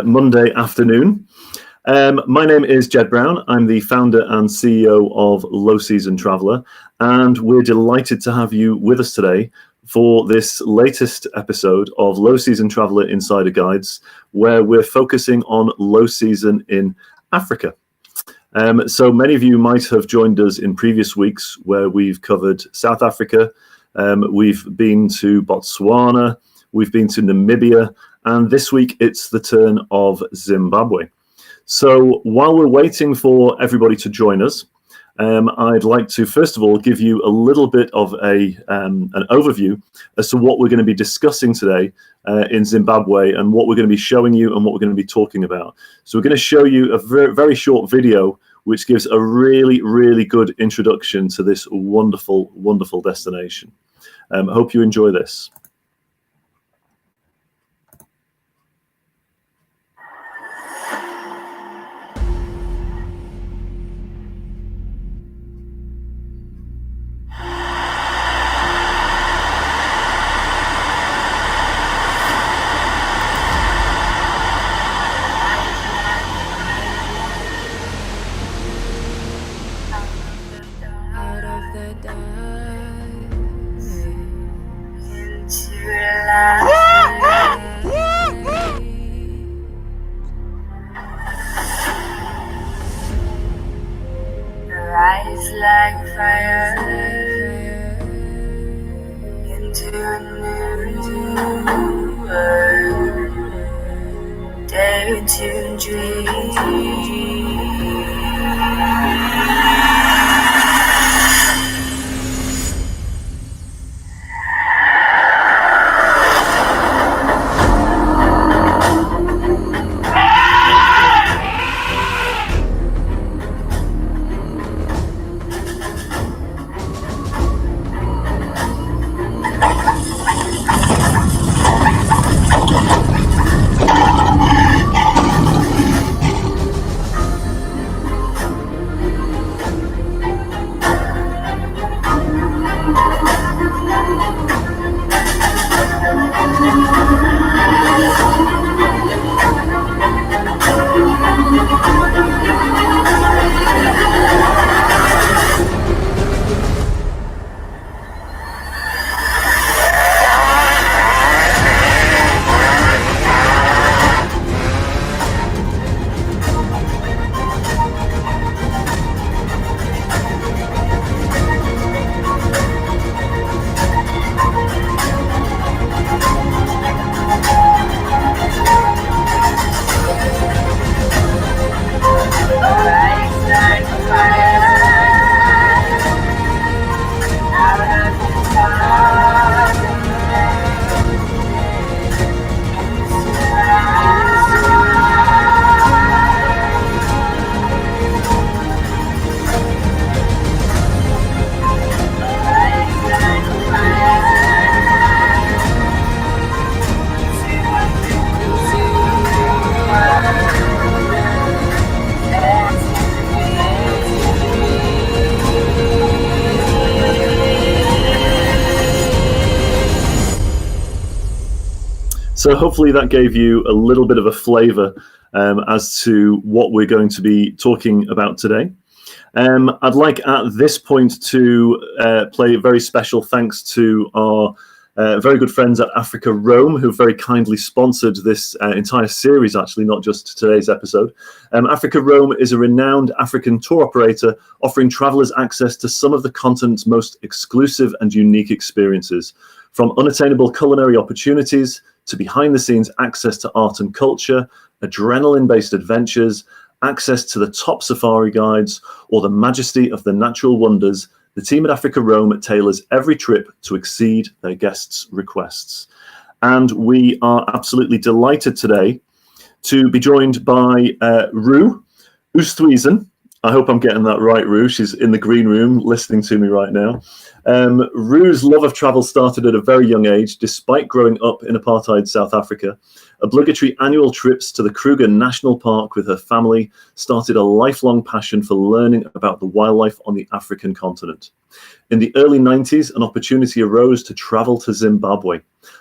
Monday afternoon. My name is Jed Brown. I'm the founder and CEO of Low Season Traveller, and we're delighted to have you with us today for this latest episode of Low Season Traveller Insider Guides, where we're focusing on low season in Africa. So many of you might have joined us in previous weeks where we've covered South Africa, we've been to Botswana, we've been to Namibia, and this week it's the turn of Zimbabwe. So while we're waiting for everybody to join us, I'd like to first of all give you a little bit of an overview as to what we're going to be discussing today in Zimbabwe and what we're going to be showing you and what we're going to be talking about. So we're going to show you a very, very short video which gives a really, really good introduction to this wonderful, wonderful destination. I hope you enjoy this. Rise like fire into a new world. Dare to dream. So hopefully that gave you a little bit of a flavour as to what we're going to be talking about today. I'd like at this point to play a very special thanks to our very good friends at Africa Rome, who very kindly sponsored this entire series, actually, not just today's episode. Africa Rome is a renowned African tour operator offering travellers access to some of the continent's most exclusive and unique experiences, from unattainable culinary opportunities to behind-the-scenes access to art and culture, adrenaline-based adventures, access to the top safari guides, or the majesty of the natural wonders. The team at Africa Rome tailors every trip to exceed their guests' requests. And we are absolutely delighted today to be joined by Rue Oosthuizen. I hope I'm getting that right, Rue. She's in the green room listening to me right now. Rue's love of travel started at a very young age, despite growing up in apartheid South Africa. obligatory annual trips to the Kruger National Park with her family started a lifelong passion for learning about the wildlife on the African continent. In the early 90s, an opportunity arose to travel to Zimbabwe.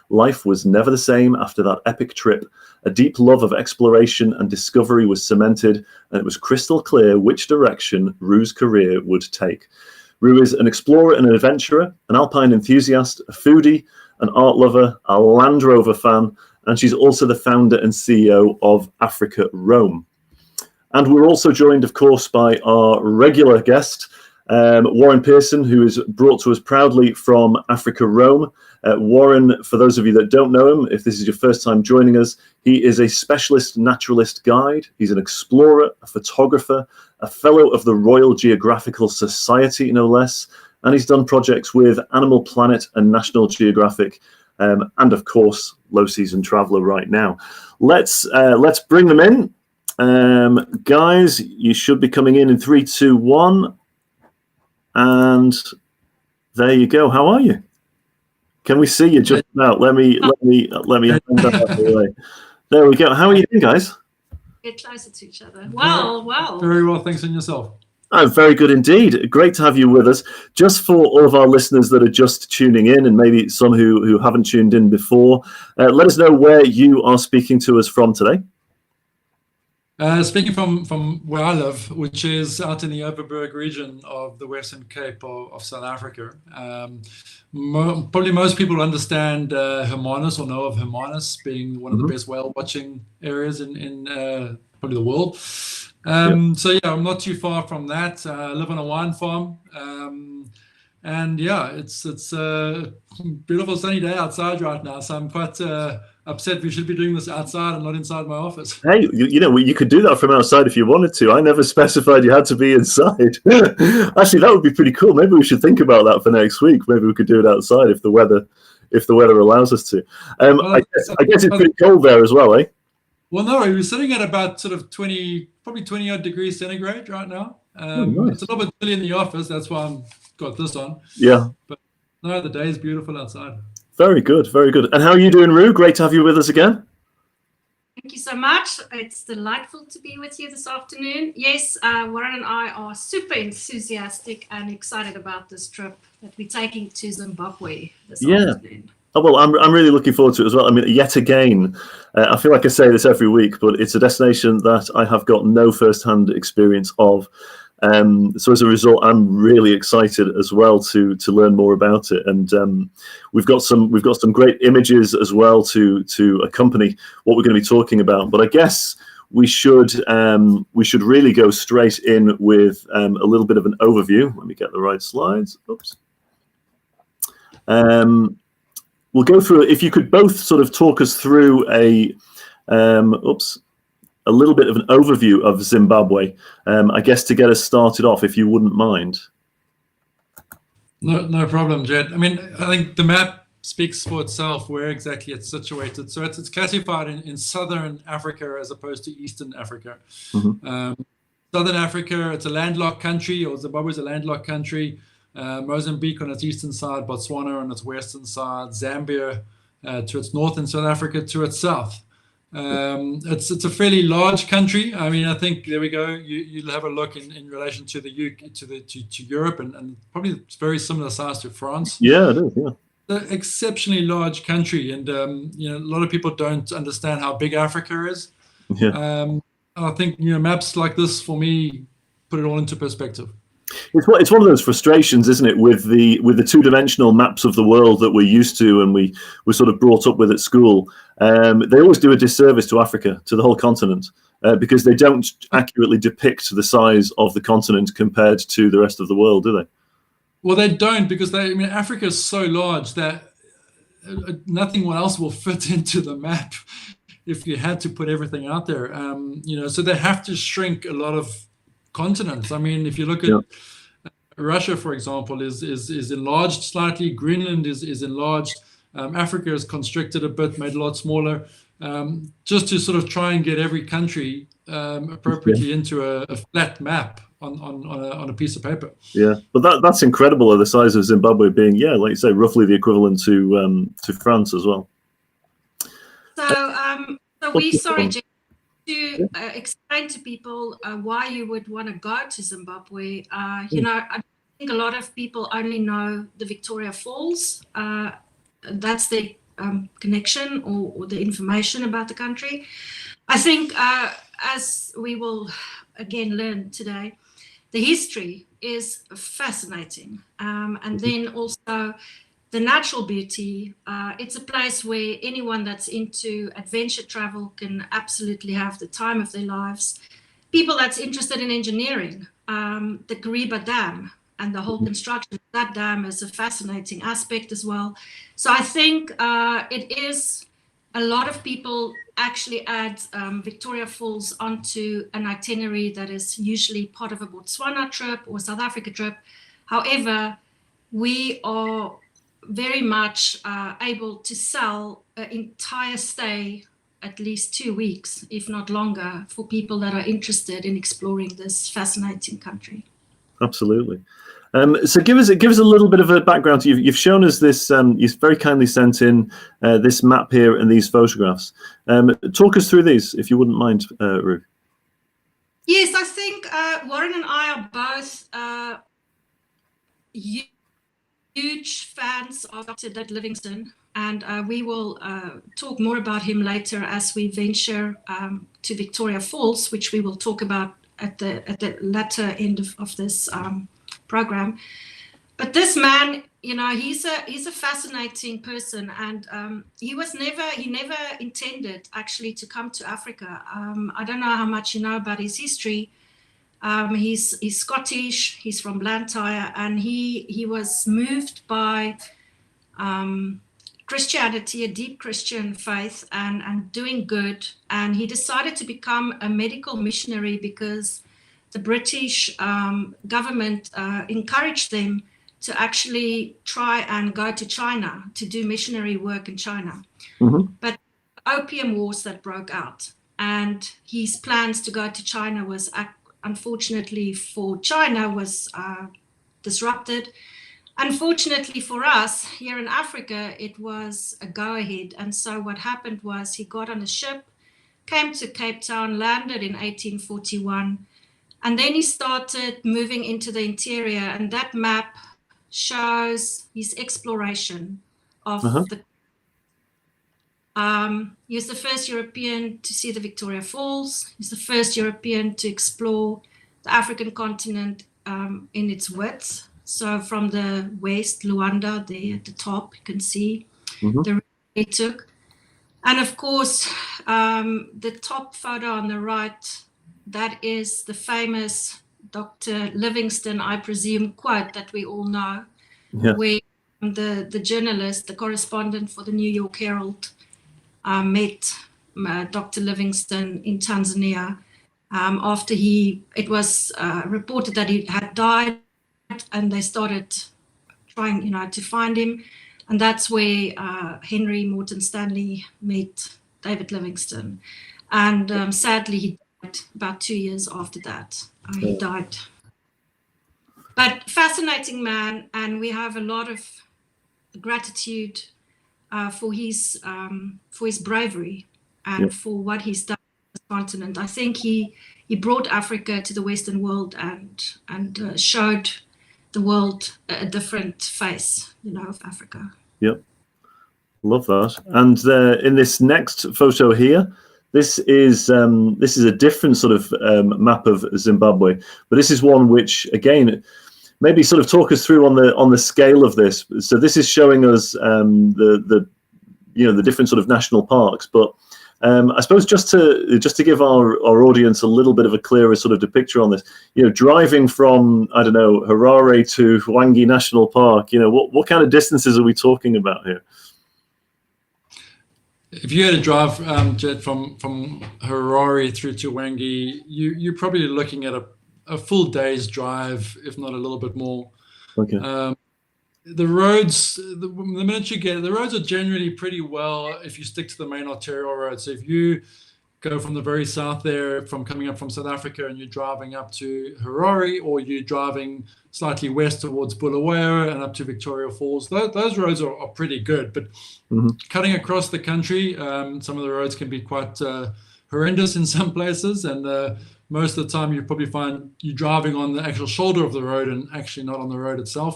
Life was never the same after that epic trip. A deep love of exploration and discovery was cemented, and it was crystal clear which direction Rue's career would take. Rue is an explorer and an adventurer, an alpine enthusiast, a foodie, an art lover, a Land Rover fan, and she's also the founder and CEO of Africa Roam. And we're also joined, of course, by our regular guest, Warren Pearson, who is brought to us proudly from Africa Roam. Warren, for those of you that don't know him, if this is your first time joining us, he is a specialist naturalist guide. He's an explorer, a photographer, a fellow of the Royal Geographical Society, no less, and he's done projects with Animal Planet and National Geographic, and of course, Low Season Traveller right now. Let's bring them in. Guys, you should be coming in 3, 2, 1. And there you go. How are you? Can we see you just now? Let me hand that out of the way. There we go. How are you doing, guys? Get closer to each other. Well. Very well, thanks, and yourself? Oh, very good indeed. Great to have you with us. Just for all of our listeners that are just tuning in, and maybe some who haven't tuned in before, let us know where you are speaking to us from today. Speaking from where I live, which is out in the Overberg region of the Western Cape of South Africa. Probably most people understand Hermanus or know of Hermanus being one of the best whale watching areas in probably the world. So yeah, I'm not too far from that. I live on a wine farm. And yeah, it's a beautiful sunny day outside right now. So I'm quite upset we should be doing this outside and not inside my office. Hey, you could do that from outside if you wanted to. I never specified you had to be inside. Actually, that would be pretty cool. Maybe we should think about that for next week. Maybe we could do it outside if the weather allows us to. I guess it's pretty cold there as well, eh? Well, no, we're sitting at about sort of 20 odd degrees centigrade right now. Nice. It's a little bit chilly in the office. That's why I've got this on. Yeah. But no, the day is beautiful outside. Very good, very good. And how are you doing, Rue? Great to have you with us again. Thank you so much. It's delightful to be with you this afternoon. Yes, Warren and I are super enthusiastic and excited about this trip that we're taking to Zimbabwe this afternoon. Oh, well, I'm really looking forward to it as well. I mean, yet again, I feel like I say this every week, but it's a destination that I have got no first-hand experience of. So as a result, I'm really excited as well to learn more about it. And we've got some great images as well to accompany what we're going to be talking about. But I guess we should really go straight in with a little bit of an overview. Let me get the right slides. Oops. We'll go through, if you could both sort of talk us through a little bit of an overview of Zimbabwe, I guess, to get us started off, if you wouldn't mind. No problem, Jed. I mean, I think the map speaks for itself where exactly it's situated. So it's classified in Southern Africa as opposed to Eastern Africa. Mm-hmm. Southern Africa, it's a landlocked country, or Zimbabwe is a landlocked country. Mozambique on its eastern side, Botswana on its western side, Zambia to its north, and South Africa to its south. It's a fairly large country. I mean, I think there we go. You'll have a look in relation to the UK, to Europe, and probably it's very similar size to France. Yeah, it is. Yeah, an exceptionally large country, and a lot of people don't understand how big Africa is. Yeah. I think maps like this for me put it all into perspective. It's one of those frustrations, isn't it, with the two-dimensional maps of the world that we're used to and we were sort of brought up with at school. They always do a disservice to Africa, to the whole continent, because they don't accurately depict the size of the continent compared to the rest of the world, do they? Well, they don't, because Africa is so large that nothing else will fit into the map if you had to put everything out there. So they have to shrink a lot of continents. I mean, if you look at Russia, for example, is enlarged slightly. Greenland is enlarged. Africa is constricted a bit, made a lot smaller, just to sort of try and get every country appropriately into a flat map on a piece of paper. Yeah, but that's incredible. The size of Zimbabwe being, like you say, roughly the equivalent to France as well. So So Jeff, to explain to people why you would want to go to Zimbabwe. I think a lot of people only know the Victoria Falls. That's the connection or the information about the country. I think, as we will again learn today, the history is fascinating. And then also the natural beauty. It's a place where anyone that's into adventure travel can absolutely have the time of their lives. People that's interested in engineering, the Kariba Dam and the whole construction of that dam is a fascinating aspect as well. So I think it is a lot of people actually add Victoria Falls onto an itinerary that is usually part of a Botswana trip or South Africa trip. However, we are very much able to sell an entire stay, at least 2 weeks, if not longer, for people that are interested in exploring this fascinating country. Absolutely. So give us a little bit of a background. You've shown us this. You've very kindly sent in this map here and these photographs. Talk us through these, if you wouldn't mind, Ruth. Yes, I think Warren and I are both huge fans of Dr. David Livingstone, and we will talk more about him later as we venture to Victoria Falls, which we will talk about at the latter end of this program. But this man, he's a fascinating person, and he never intended actually to come to Africa. I don't know how much you know about his history. He's Scottish, he's from Blantyre, and he was moved by Christianity, a deep Christian faith, and doing good. And he decided to become a medical missionary because the British government encouraged them to actually try and go to China to do missionary work in China. Mm-hmm. But opium wars that broke out, and his plans to go to China was unfortunately for China was disrupted. Unfortunately for us here in Africa, it was a go-ahead. And so what happened was he got on a ship, came to Cape Town, landed in 1841, and then he started moving into the interior. And that map shows his exploration of the. He was the first European to see the Victoria Falls. He's the first European to explore the African continent in its width. So from the west, Luanda, there at the top, you can see the route he took. And of course, the top photo on the right, that is the famous Dr. Livingstone, I presume, quote that we all know, where the journalist, the correspondent for the New York Herald, met Dr. Livingstone in Tanzania after it was reported that he had died, and they started trying, to find him. And that's where Henry Morton Stanley met David Livingstone. And sadly, he died about 2 years after that. He died. But fascinating man, and we have a lot of gratitude for his bravery and for what he's done on this continent. I think he brought Africa to the Western world and showed the world a different face, of Africa. Yep, love that. And in this next photo here, this is a different sort of map of Zimbabwe, but this is one which, again, maybe sort of talk us through on the scale of this. So this is showing us the different sort of national parks, but I suppose just to give our audience a little bit of a clearer sort of picture on this, driving from, I don't know, Harare to Hwange National Park, what kind of distances are we talking about here? If you had to drive, Jet, from Harare through to Hwange, you're probably looking at a full day's drive, if not a little bit more. Okay. The roads, the minute you get, the roads are generally pretty well if you stick to the main arterial road. So if you go from the very south there, from coming up from South Africa, and you're driving up to Harare, or you're driving slightly west towards Bulawayo and up to Victoria Falls. Those roads are pretty good, but cutting across the country, some of the roads can be quite horrendous in some places, and most of the time you probably find you're driving on the actual shoulder of the road and actually not on the road itself.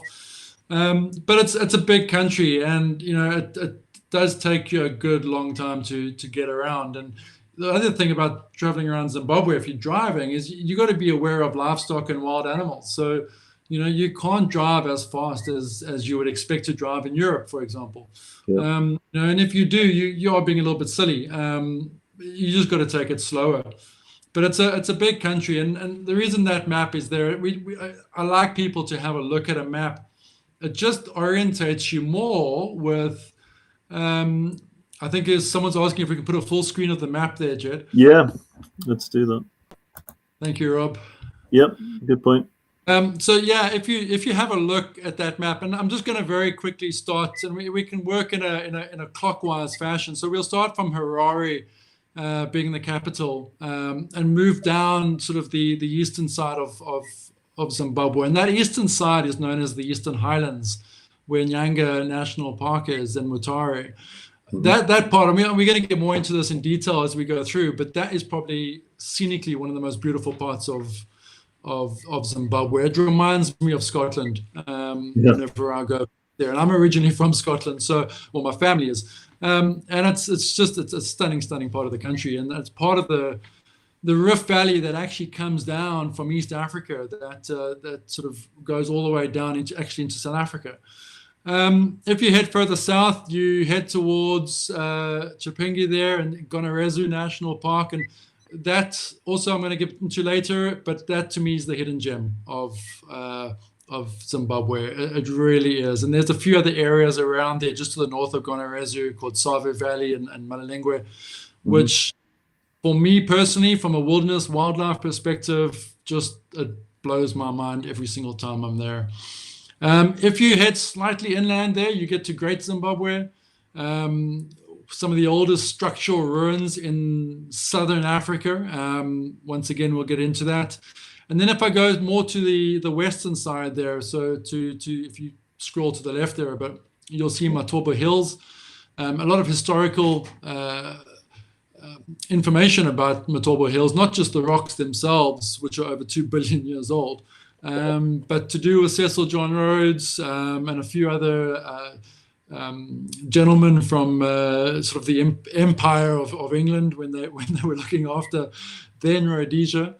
But it's a big country, and it does take you a good long time to get around. And the other thing about traveling around Zimbabwe, if you're driving, is you got to be aware of livestock and wild animals. So you can't drive as fast as you would expect to drive in Europe, for example. And if you do, you are being a little bit silly. You just got to take it slower. But it's a big country, and the reason that map is there, I like people to have a look at a map. It just orientates you more with. I think someone's asking if we can put a full screen of the map there, Jed. Yeah, let's do that. Thank you, Rob. Yep, good point. So yeah, if you have a look at that map, and I'm just going to very quickly start, and we can work in a clockwise fashion. So we'll start from Harare, being the capital, and move down sort of the eastern side of Zimbabwe, and that eastern side is known as the Eastern Highlands, where Nyanga National Park is, and Mutare. That part, I mean, we're going to get more into this in detail as we go through, but that is probably scenically one of the most beautiful parts of Zimbabwe. It reminds me of Scotland whenever I go there, and I'm originally from Scotland, so my family is, and it's a stunning part of the country, and it's part of the Rift Valley that actually comes down from East Africa, that sort of goes all the way down into South Africa. If you head further south, you head towards Chipinge there and Gonarezu National Park, and that also I'm going to get into later, but that to me is the hidden gem of Zimbabwe. It really is. And there's a few other areas around there just to the north of Gonarezu called Save Valley and Malelengwe, which for me personally, from a wildlife perspective, just it blows my mind every single time I'm there. If you head slightly inland there, you get to Great Zimbabwe, some of the oldest structural ruins in southern Africa. Once again, we'll get into that. And then if I go more to the western side there, so if you scroll to the left there a bit, you'll see Matobo Hills. A lot of historical information about Matobo Hills, not just the rocks themselves, which are over 2 billion years old, but to do with Cecil John Rhodes and a few other gentlemen from sort of the empire of England when they were looking after then Rhodesia.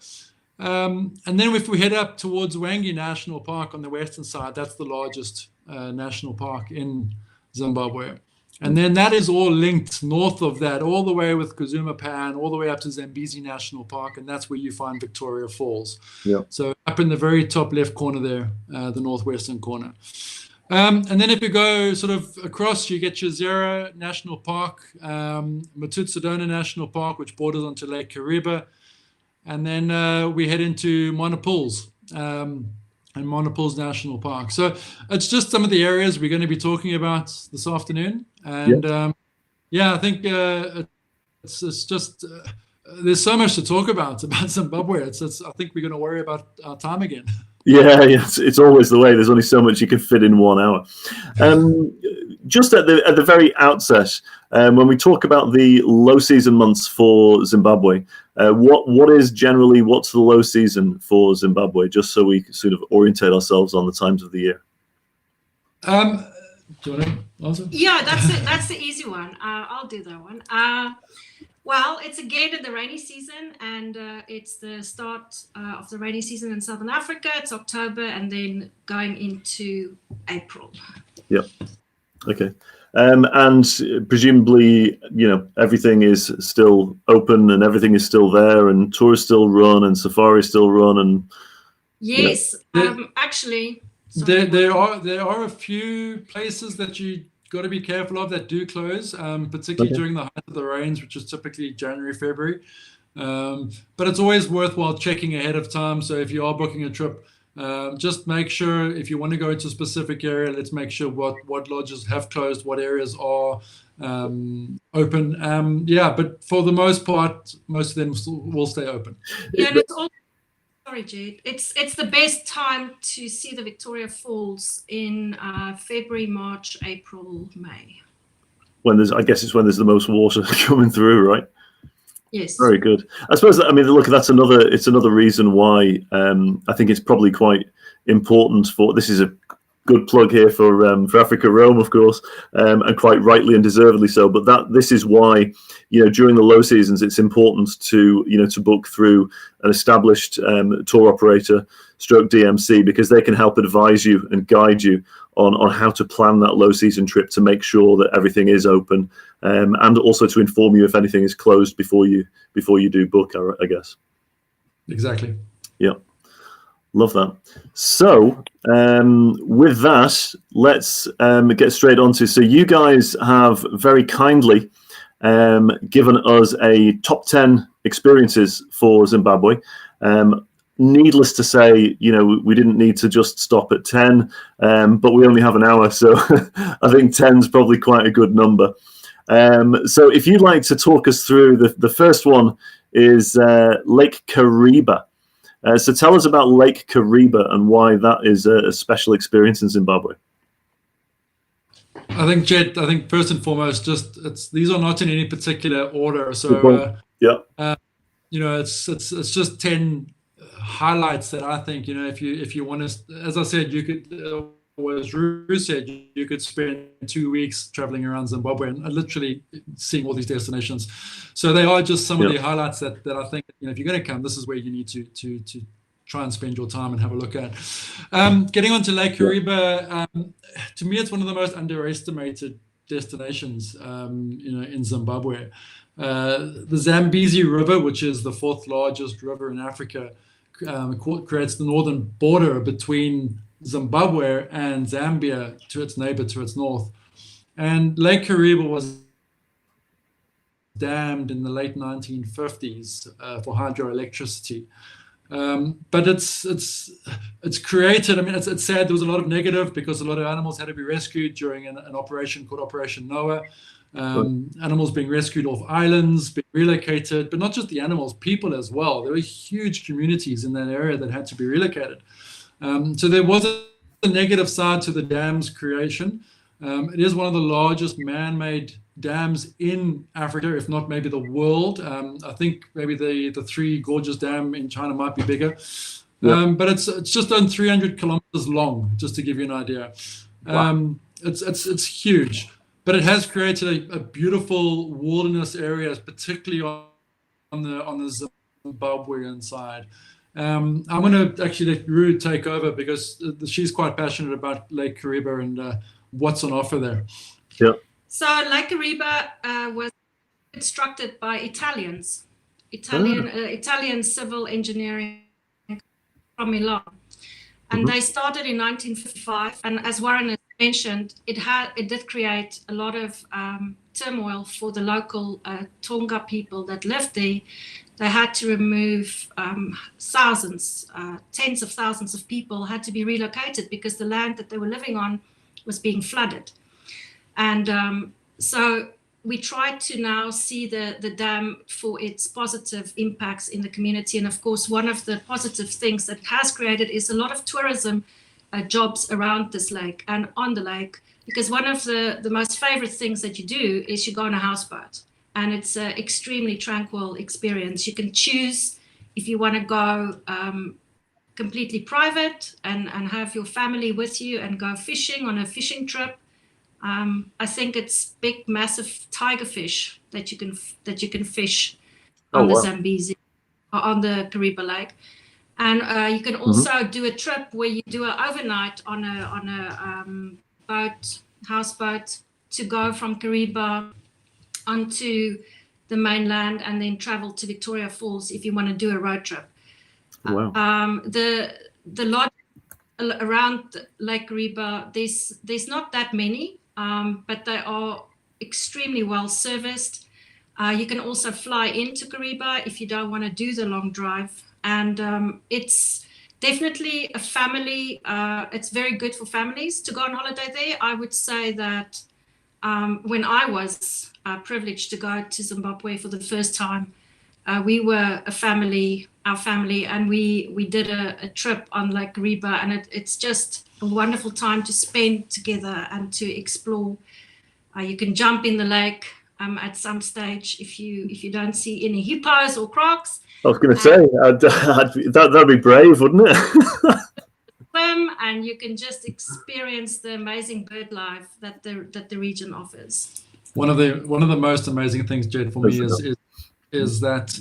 And then if we head up towards Wangi National Park on the western side, that's the largest national park in Zimbabwe. And then that is all linked north of that, all the way with Kazuma Pan, all the way up to Zambezi National Park, and that's where you find Victoria Falls. Yeah. So up in the very top left corner there, the northwestern corner. And then if you go sort of across, you get your Zera National Park, Matutsudona National Park, which borders onto Lake Kariba. And then we head into Monopools and Monopools National Park. So it's just some of the areas we're going to be talking about this afternoon. And I think it's just there's so much to talk about Zimbabwe. It's I think we're going to worry about our time again. Yeah, it's always the way. There's only so much you can fit in 1 hour. Just at the very outset, when we talk about the low season months for Zimbabwe, what's the low season for Zimbabwe? Just so we sort of orientate ourselves on the times of the year. Do you want to answer? Yeah, that's the easy one. I'll do that one. Well, it's again in the rainy season, and it's the start of the rainy season in Southern Africa. It's October, and then going into April. Yep. Okay. And presumably, everything is still open and everything is still there, and tours still run and safaris still run, and yes, actually, there are a few places that you got to be careful of that do close, particularly during the height of the rains, which is typically January, February. But it's always worthwhile checking ahead of time. So if you are booking a trip, just make sure if you want to go into a specific area, let's make sure what lodges have closed, what areas are open. Yeah, but for the most part, most of them will stay open. Yeah, and it's all. Sorry, Jade. It's the best time to see the Victoria Falls in February, March, April, May. I guess it's when there's the most water coming through, right? Yes. Very good. I suppose that, I mean, look, it's another reason why I think it's probably quite important for. This is a good plug here for Africa Rome, of course, and quite rightly and deservedly so. But this is why, during the low seasons, it's important to to book through an established tour operator, stroke DMC, because they can help advise you and guide you on how to plan that low season trip to make sure that everything is open, and also to inform you if anything is closed before you do book, I guess. Exactly. Yeah. Love that. So with that, let's get straight on to. So you guys have very kindly given us a top 10 experiences for Zimbabwe. Needless to say, we didn't need to just stop at 10, but we only have an hour, so I think 10 is probably quite a good number. So if you'd like to talk us through, the first one is Lake Kariba. So tell us about Lake Kariba and why that is a special experience in Zimbabwe. I think, Jed, first and foremost, these are not in any particular order. So it's just 10 highlights that I think, if you want to, as I said, you could, as Ru said, you could spend 2 weeks traveling around Zimbabwe and literally seeing all these destinations. So they are just some of the highlights that I think, if you're going to come, this is where you need to try and spend your time and have a look at. Getting onto Lake Kariba, to me, it's one of the most underestimated destinations, in Zimbabwe. The Zambezi River, which is the 4th largest river in Africa, creates the northern border between Zimbabwe and Zambia to its neighbor to its north. And Lake Kariba was dammed in the late 1950s for hydroelectricity. But it's created, I mean, it's sad there was a lot of negative because a lot of animals had to be rescued during an operation called Operation Noah. Animals being rescued off islands, being relocated, but not just the animals, people as well. There were huge communities in that area that had to be relocated. So there was a negative side to the dam's creation. It is one of the largest man-made dams in Africa, if not maybe the world. I think maybe the Three Gorges Dam in China might be bigger. But it's just on 300 kilometers long, just to give you an idea. Wow. It's huge. But it has created a beautiful wilderness area, particularly on the Zimbabwean side. I'm going to actually let Ru take over because she's quite passionate about Lake Kariba and what's on offer there. Yeah. So Lake Kariba was constructed by Italian civil engineering from Milan, and they started in 1955. And as Warren has mentioned, it did create a lot of turmoil for the local Tonga people that lived there. They had to remove thousands, tens of thousands of people had to be relocated because the land that they were living on was being flooded. And so we try to now see the dam for its positive impacts in the community. And of course, one of the positive things that it has created is a lot of tourism jobs around this lake and on the lake, because one of the most favorite things that you do is you go on a houseboat. And it's an extremely tranquil experience. You can choose if you want to go completely private and have your family with you and go fishing on a fishing trip. I think it's big, massive tiger fish that you can fish on the Zambezi or on the Kariba Lake. And you can also do a trip where you do an overnight on a houseboat to go from Kariba onto the mainland and then travel to Victoria Falls if you want to do a road trip. Wow. The lodge around Lake Kariba, there's not that many, but they are extremely well serviced. You can also fly into Kariba if you don't want to do the long drive. And it's definitely a family, it's very good for families to go on holiday there. I would say that when I was privileged to go to Zimbabwe for the first time, we were our family, and we did a trip on Lake Kariba, and it's just a wonderful time to spend together and to explore. You can jump in the lake at some stage if you don't see any hippos or crocs. I was going to say that'd be brave, wouldn't it? Swim, and you can just experience the amazing bird life that the region offers. One of the most amazing things, Jed, for me is that,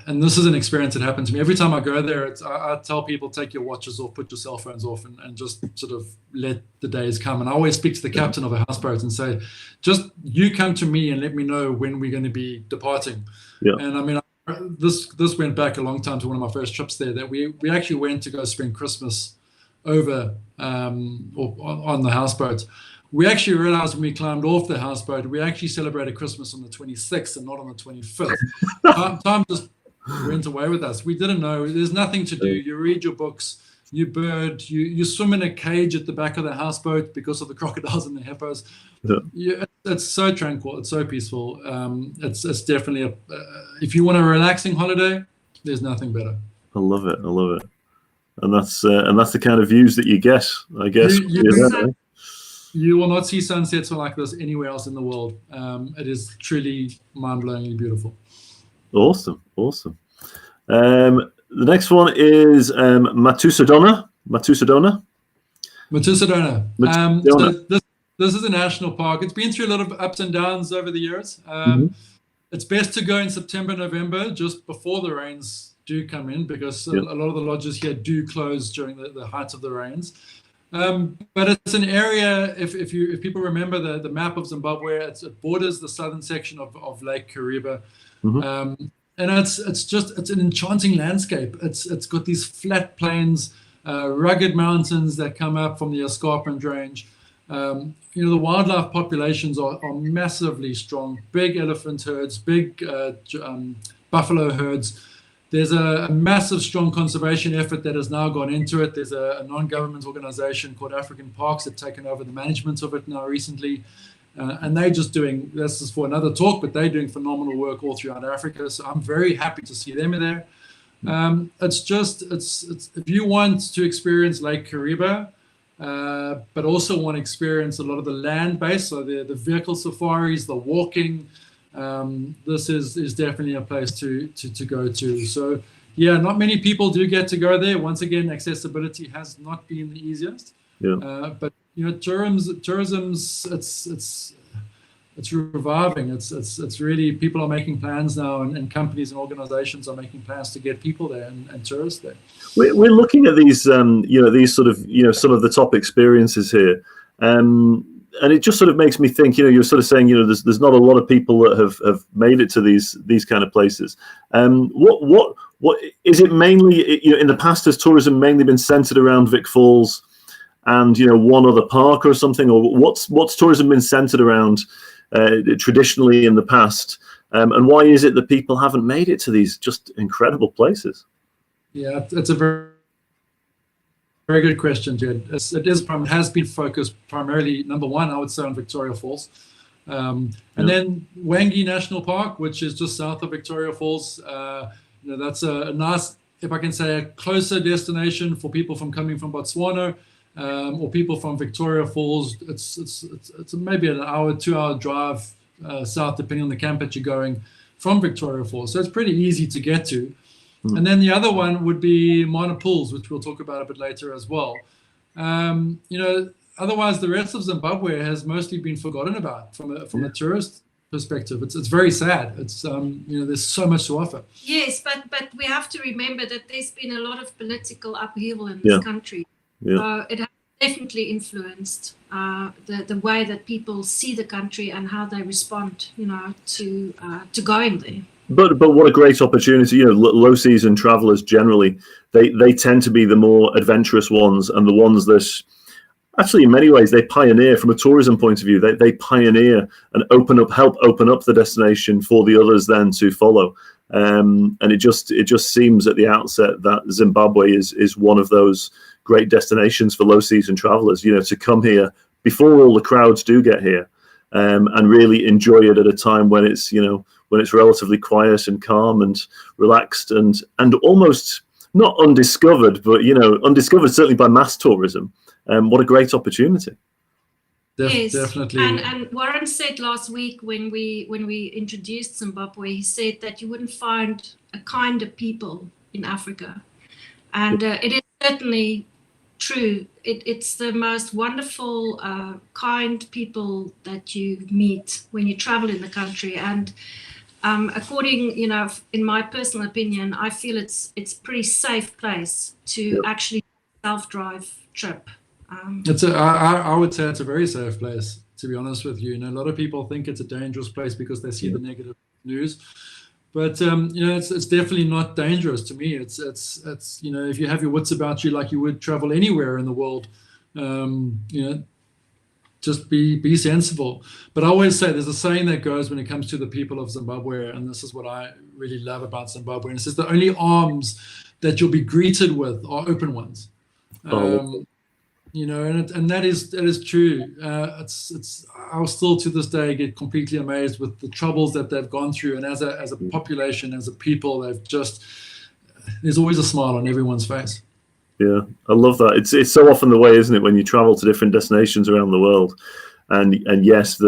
and this is an experience that happened to me every time I go there. I tell people, take your watches off, put your cell phones off, and just sort of let the days come. And I always speak to the captain of a houseboat and say, just you come to me and let me know when we're going to be departing. Yeah. And I mean, this went back a long time to one of my first trips there, that we actually went to go spend Christmas over or on the houseboat. We actually realized when we climbed off the houseboat, we actually celebrated Christmas on the 26th and not on the 25th. Time just went away with us. We didn't know. There's nothing to do. You read your books, you bird, you swim in a cage at the back of the houseboat because of the crocodiles and the hippos. Yeah. It's so tranquil. It's so peaceful. It's definitely if you want a relaxing holiday, there's nothing better. I love it. And that's the kind of views that you get, I guess. You will not see sunsets like this anywhere else in the world. It is truly mind-blowingly beautiful. Awesome. The next one is Matusadona. So this is a national park. It's been through a lot of ups and downs over the years. It's best to go in September, November, just before the rains do come in, because a lot of the lodges here do close during the height of the rains. But it's an area, if people remember the map of Zimbabwe, it borders the southern section of Lake Kariba. And it's an enchanting landscape. It's got these flat plains, rugged mountains that come up from the escarpment range. The wildlife populations are massively strong. Big elephant herds, big buffalo herds. There's a massive, strong conservation effort that has now gone into it. There's a non-government organization called African Parks that's taken over the management of it now recently. And they're just doing, this is for another talk, but they're doing phenomenal work all throughout Africa. So I'm very happy to see them in there. It's if you want to experience Lake Kariba, but also want to experience a lot of the land-based, so the vehicle safaris, the walking, this is definitely a place to go to. So yeah, not many people do get to go there. Once again, accessibility has not been the easiest. But tourism's it's reviving. It's really, people are making plans now, and companies and organizations are making plans to get people there and tourists there. We're looking at these these sort of some of the top experiences here. And it just sort of makes me think, you're sort of saying, there's not a lot of people that have made it to these kind of places. What is it mainly, in the past, has tourism mainly been centered around Vic Falls and, one other park or something? Or what's tourism been centered around traditionally in the past? And why is it that people haven't made it to these just incredible places? Yeah, it's a very good question, Jed. It has been focused primarily, number one, I would say, on Victoria Falls. And then Wangi National Park, which is just south of Victoria Falls. That's a nice, if I can say, a closer destination for people coming from Botswana or people from Victoria Falls. It's maybe an hour, 2-hour drive south, depending on the camp that you're going from Victoria Falls. So it's pretty easy to get to. And then the other one would be Mana Pools, which we'll talk about a bit later as well. Otherwise, the rest of Zimbabwe has mostly been forgotten about from a tourist perspective. It's very sad. It's there's so much to offer. Yes, but we have to remember that there's been a lot of political upheaval in this country. It has definitely influenced the way that people see the country and how they respond, to going there. But what a great opportunity! Low season travelers generally they tend to be the more adventurous ones, and the ones that actually in many ways they pioneer from a tourism point of view. They pioneer and help open up the destination for the others then to follow. And it just seems at the outset that Zimbabwe is one of those great destinations for low season travelers. To come here before all the crowds do get here. and really enjoy it at a time when it's, when it's relatively quiet and calm and relaxed and almost not undiscovered, but undiscovered certainly by mass tourism. What a great opportunity! Yes, definitely. And Warren said last week when we introduced Zimbabwe, he said that you wouldn't find a kinder people in Africa, and it is certainly true. It's the most wonderful, kind people that you meet when you travel in the country, and according, in my personal opinion, I feel it's a pretty safe place to actually self-drive trip. I would say it's a very safe place, to be honest with you. A lot of people think it's a dangerous place because they see the negative news, but it's definitely not dangerous to me. It's if you have your wits about you like you would travel anywhere in the world, just be sensible. But I always say there's a saying that goes when it comes to the people of Zimbabwe, and this is what I really love about Zimbabwe, and it says the only arms that you'll be greeted with are open ones. And that is true. I'll still to this day get completely amazed with the troubles that they've gone through, and as a population, as a people, there's always a smile on everyone's face. Yeah, I love that. It's so often the way, isn't it, when you travel to different destinations around the world, and yes,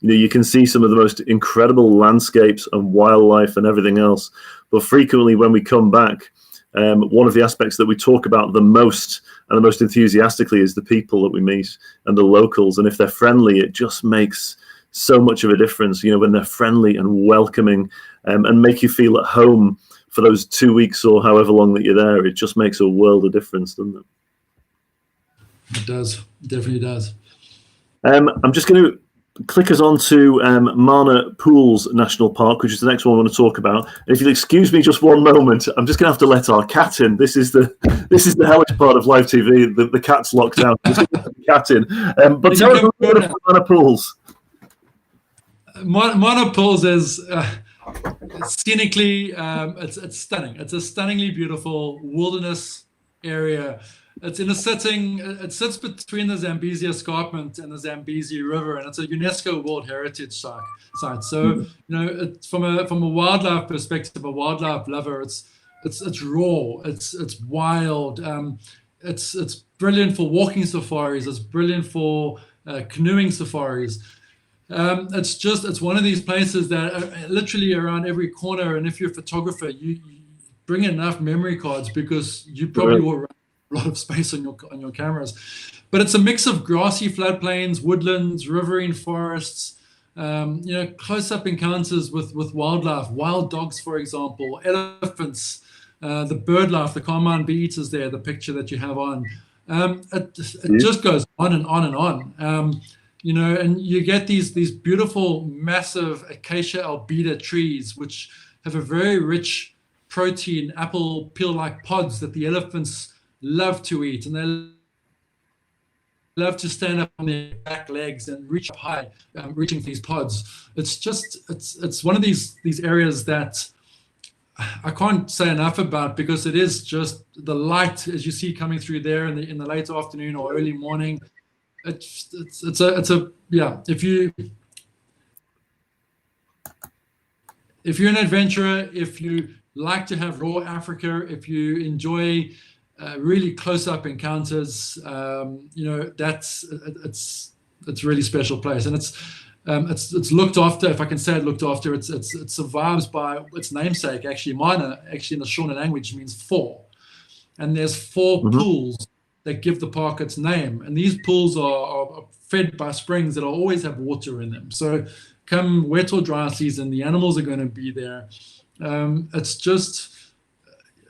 you can see some of the most incredible landscapes and wildlife and everything else, but frequently when we come back, one of the aspects that we talk about the most and the most enthusiastically is the people that we meet and the locals. And if they're friendly, it just makes so much of a difference, when they're friendly and welcoming, and make you feel at home for those 2 weeks or however long that you're there. It just makes a world of difference, doesn't it? It does. It definitely does. I'm just going to click us on to Mana Pools National Park, which is the next one I want to talk about. And if you'll excuse me just one moment, I'm just going to have to let our cat in. This is the hellish part of live TV. The cat's locked out. Just let the cat in. But tell us about Mana Pools. Mana Pools is scenically, it's stunning. It's a stunningly beautiful wilderness area. It's in a setting, it sits between the Zambezi Escarpment and the Zambezi River, and it's a UNESCO World Heritage site. So, from a wildlife perspective, a wildlife lover, it's raw, it's wild, it's brilliant for walking safaris, it's brilliant for canoeing safaris. It's one of these places that are literally around every corner, and if you're a photographer, you bring enough memory cards because you probably will run a lot of space on your cameras. But it's a mix of grassy floodplains, woodlands, riverine forests, close-up encounters with wildlife, wild dogs, for example, elephants, the bird life, the Carmine bee-eaters there, the picture that you have on. It just goes on and on and on. And you get these beautiful, massive acacia albida trees, which have a very rich protein, apple peel-like pods that the elephants love to eat, and they love to stand up on their back legs and reach up high, reaching these pods. It's one of these areas that I can't say enough about, because it is just the light as you see coming through there in the late afternoon or early morning. If you're an adventurer, if you like to have raw Africa, if you enjoy really close-up encounters, it's a really special place, and it's looked after. If I can say it, looked after. It survives by its namesake. Actually, Mana, in the Shona language, means four, and there's four pools that give the park its name, and these pools are fed by springs that always have water in them. So, come wet or dry season, the animals are going to be there.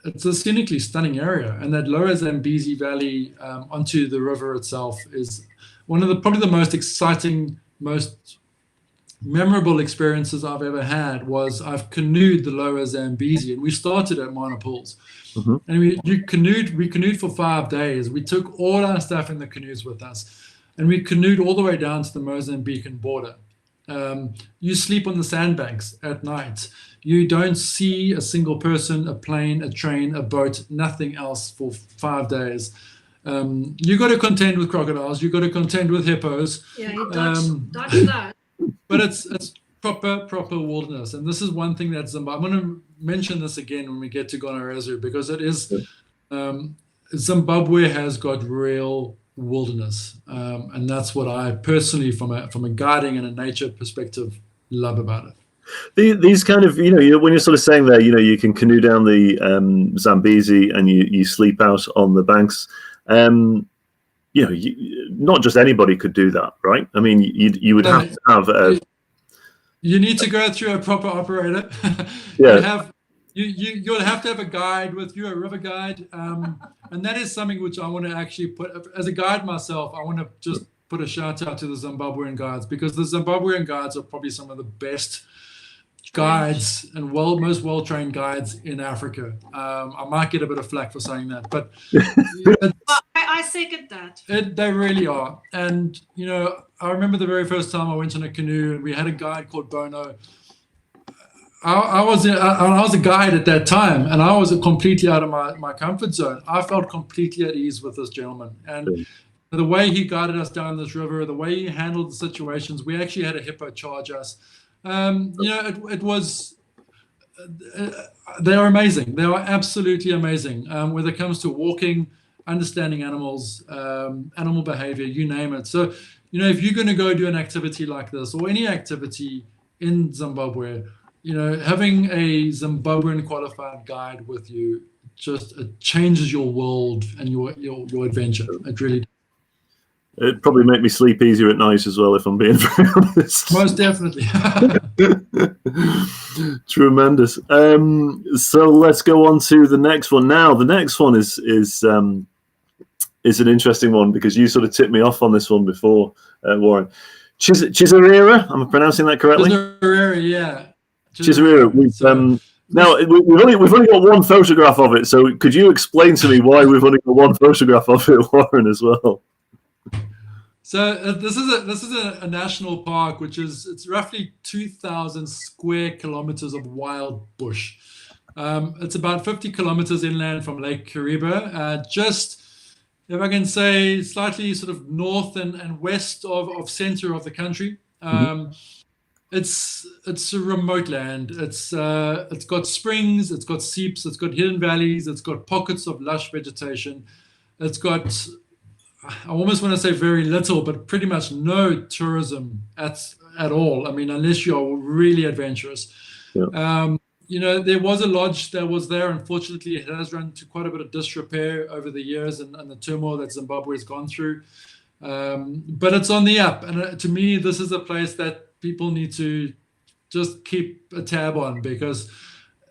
It's a scenically stunning area, and that lower Zambezi Valley onto the river itself is one of probably the most exciting, most memorable experiences I've ever had. I've canoed the lower Zambezi, and we started at Mana Pools, and we canoed for 5 days. We took all our stuff in the canoes with us, and we canoed all the way down to the Mozambican border. You sleep on the sandbanks at night. You don't see a single person, a plane, a train, a boat, nothing else for 5 days. You got to contend with crocodiles. You got to contend with hippos. Yeah, you dodge that. but it's proper wilderness. And this is one thing that Zimbabwe, I'm going to mention this again when we get to Gonarezu, because it is, Zimbabwe has got real wilderness. And that's what I personally, from a guiding and a nature perspective, love about it. These kind of, when you're sort of saying there, you can canoe down the Zambezi and you sleep out on the banks. Not just anybody could do that, right? I mean, you would have to have you need to go through a proper operator. Yeah. You'll have to have a guide with you, a river guide, and that is something which I want to actually put as a guide myself. I want to just put a shout out to the Zimbabwean guides, because the Zimbabwean guides are probably some of the best guides and most well-trained guides in Africa. I might get a bit of flack for saying that, but I second that. They really are. And I remember the very first time I went on a canoe, and we had a guide called Bono. I was a guide at that time, and I was completely out of my comfort zone. I felt completely at ease with this gentleman, and the way he guided us down this river, the way he handled the situations. We actually had a hippo charge us. It was. They are amazing. They are absolutely amazing. When it comes to walking, understanding animals, animal behavior, you name it. So, if you're going to go do an activity like this, or any activity in Zimbabwe, having a Zimbabwean qualified guide with you it changes your world and your adventure. It really does. It'd probably make me sleep easier at night as well, if I'm being very honest. Most definitely. Tremendous. So let's go on to the next one. Now, the next one is an interesting one, because you sort of tipped me off on this one before, Warren. Chisarira, am I pronouncing that correctly? Chisarira, yeah. Chisarira. Now we've only got one photograph of it. So could you explain to me why we've only got one photograph of it, Warren, as well? So this is a national park, it's roughly 2,000 square kilometers of wild bush. It's about 50 kilometers inland from Lake Kariba, just, if I can say, slightly sort of north and west of center of the country. It's a remote land. It's got springs, it's got seeps, it's got hidden valleys, it's got pockets of lush vegetation. It's got, I almost want to say very little, but pretty much no tourism at all. I mean, unless you're really adventurous. Yeah. There was a lodge that was there. Unfortunately, it has run into quite a bit of disrepair over the years and the turmoil that Zimbabwe has gone through. But it's on the up. And to me, this is a place that people need to just keep a tab on, because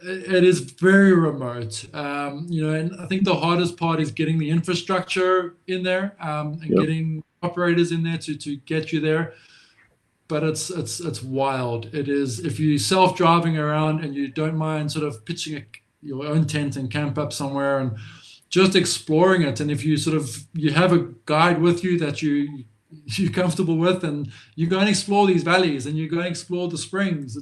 it is very remote. And I think the hardest part is getting the infrastructure in there, and getting operators in there to get you there. But it's wild. It is, if you're self-driving around and you don't mind sort of pitching your own tent and camp up somewhere and just exploring it. And if you you have a guide with you that you're comfortable with, and you go and explore these valleys and you go and explore the springs,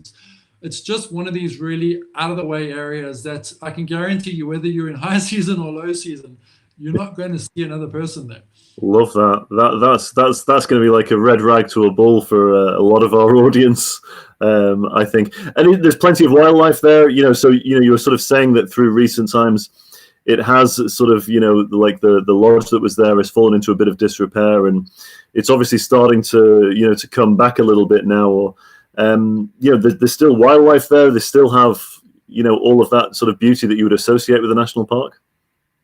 it's just one of these really out of the way areas that I can guarantee you, whether you're in high season or low season, you're not going to see another person there. Love that. That's going to be like a red rag to a bull for a lot of our audience, I think. And there's plenty of wildlife there, So you were sort of saying that through recent times, it has sort of like the lodge that was there has fallen into a bit of disrepair, and it's obviously starting to to come back a little bit now. Or there's still wildlife there. They still have all of that sort of beauty that you would associate with a national park.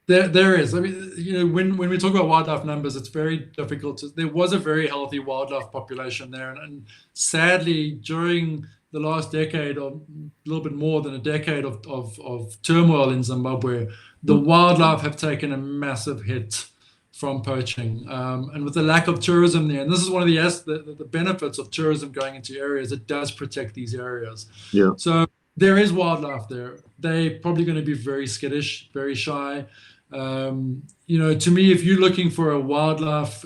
There is. I mean, when we talk about wildlife numbers, it's very difficult. There was a very healthy wildlife population there, and sadly, during the last decade, or a little bit more than a decade of turmoil in Zimbabwe, the wildlife have taken a massive hit from poaching, and with the lack of tourism there. And this is one of the benefits of tourism going into areas. It does protect these areas. Yeah. So there is wildlife there. They're probably going to be very skittish, very shy. To me, if you're looking for a wildlife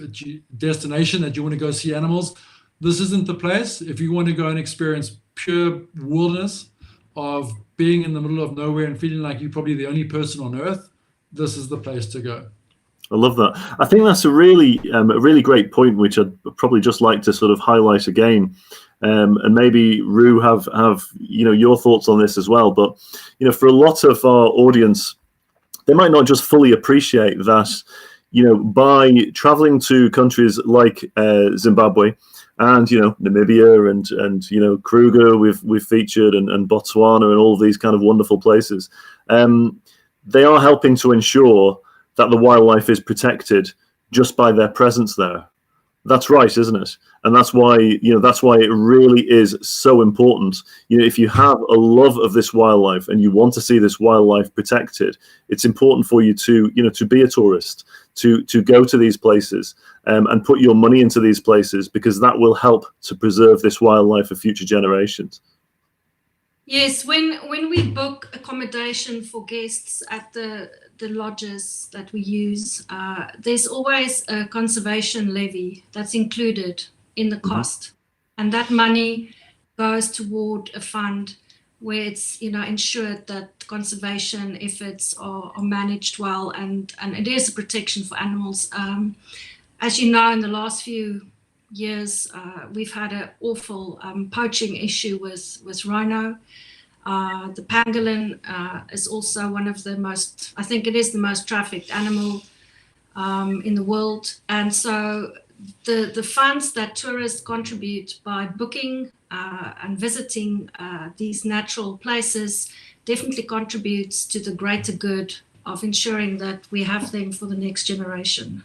destination that you want to go see animals, this isn't the place. If you want to go and experience pure wilderness of being in the middle of nowhere and feeling like you're probably the only person on earth, this is the place to go. I love that. I think that's a really great point, which I'd probably just like to sort of highlight again. And maybe Rue have your thoughts on this as well. But for a lot of our audience, they might not just fully appreciate that by traveling to countries like Zimbabwe and Namibia and Kruger we've featured and Botswana and all of these kind of wonderful places, they are helping to ensure that the wildlife is protected just by their presence there. That's right, isn't it? And that's why it really is so important. If you have a love of this wildlife and you want to see this wildlife protected, it's important for you to be a tourist, to go to these places and put your money into these places, because that will help to preserve this wildlife for future generations. Yes, when we book accommodation for guests at the lodges that we use, there's always a conservation levy that's included in the cost, and that money goes toward a fund where it's ensured that conservation efforts are managed well, and it is a protection for animals. As you know, in the last few years, we've had an awful poaching issue with rhino. The pangolin is also one of the most, I think it is the most trafficked animal in the world. And so the funds that tourists contribute by booking and visiting these natural places definitely contributes to the greater good of ensuring that we have them for the next generation.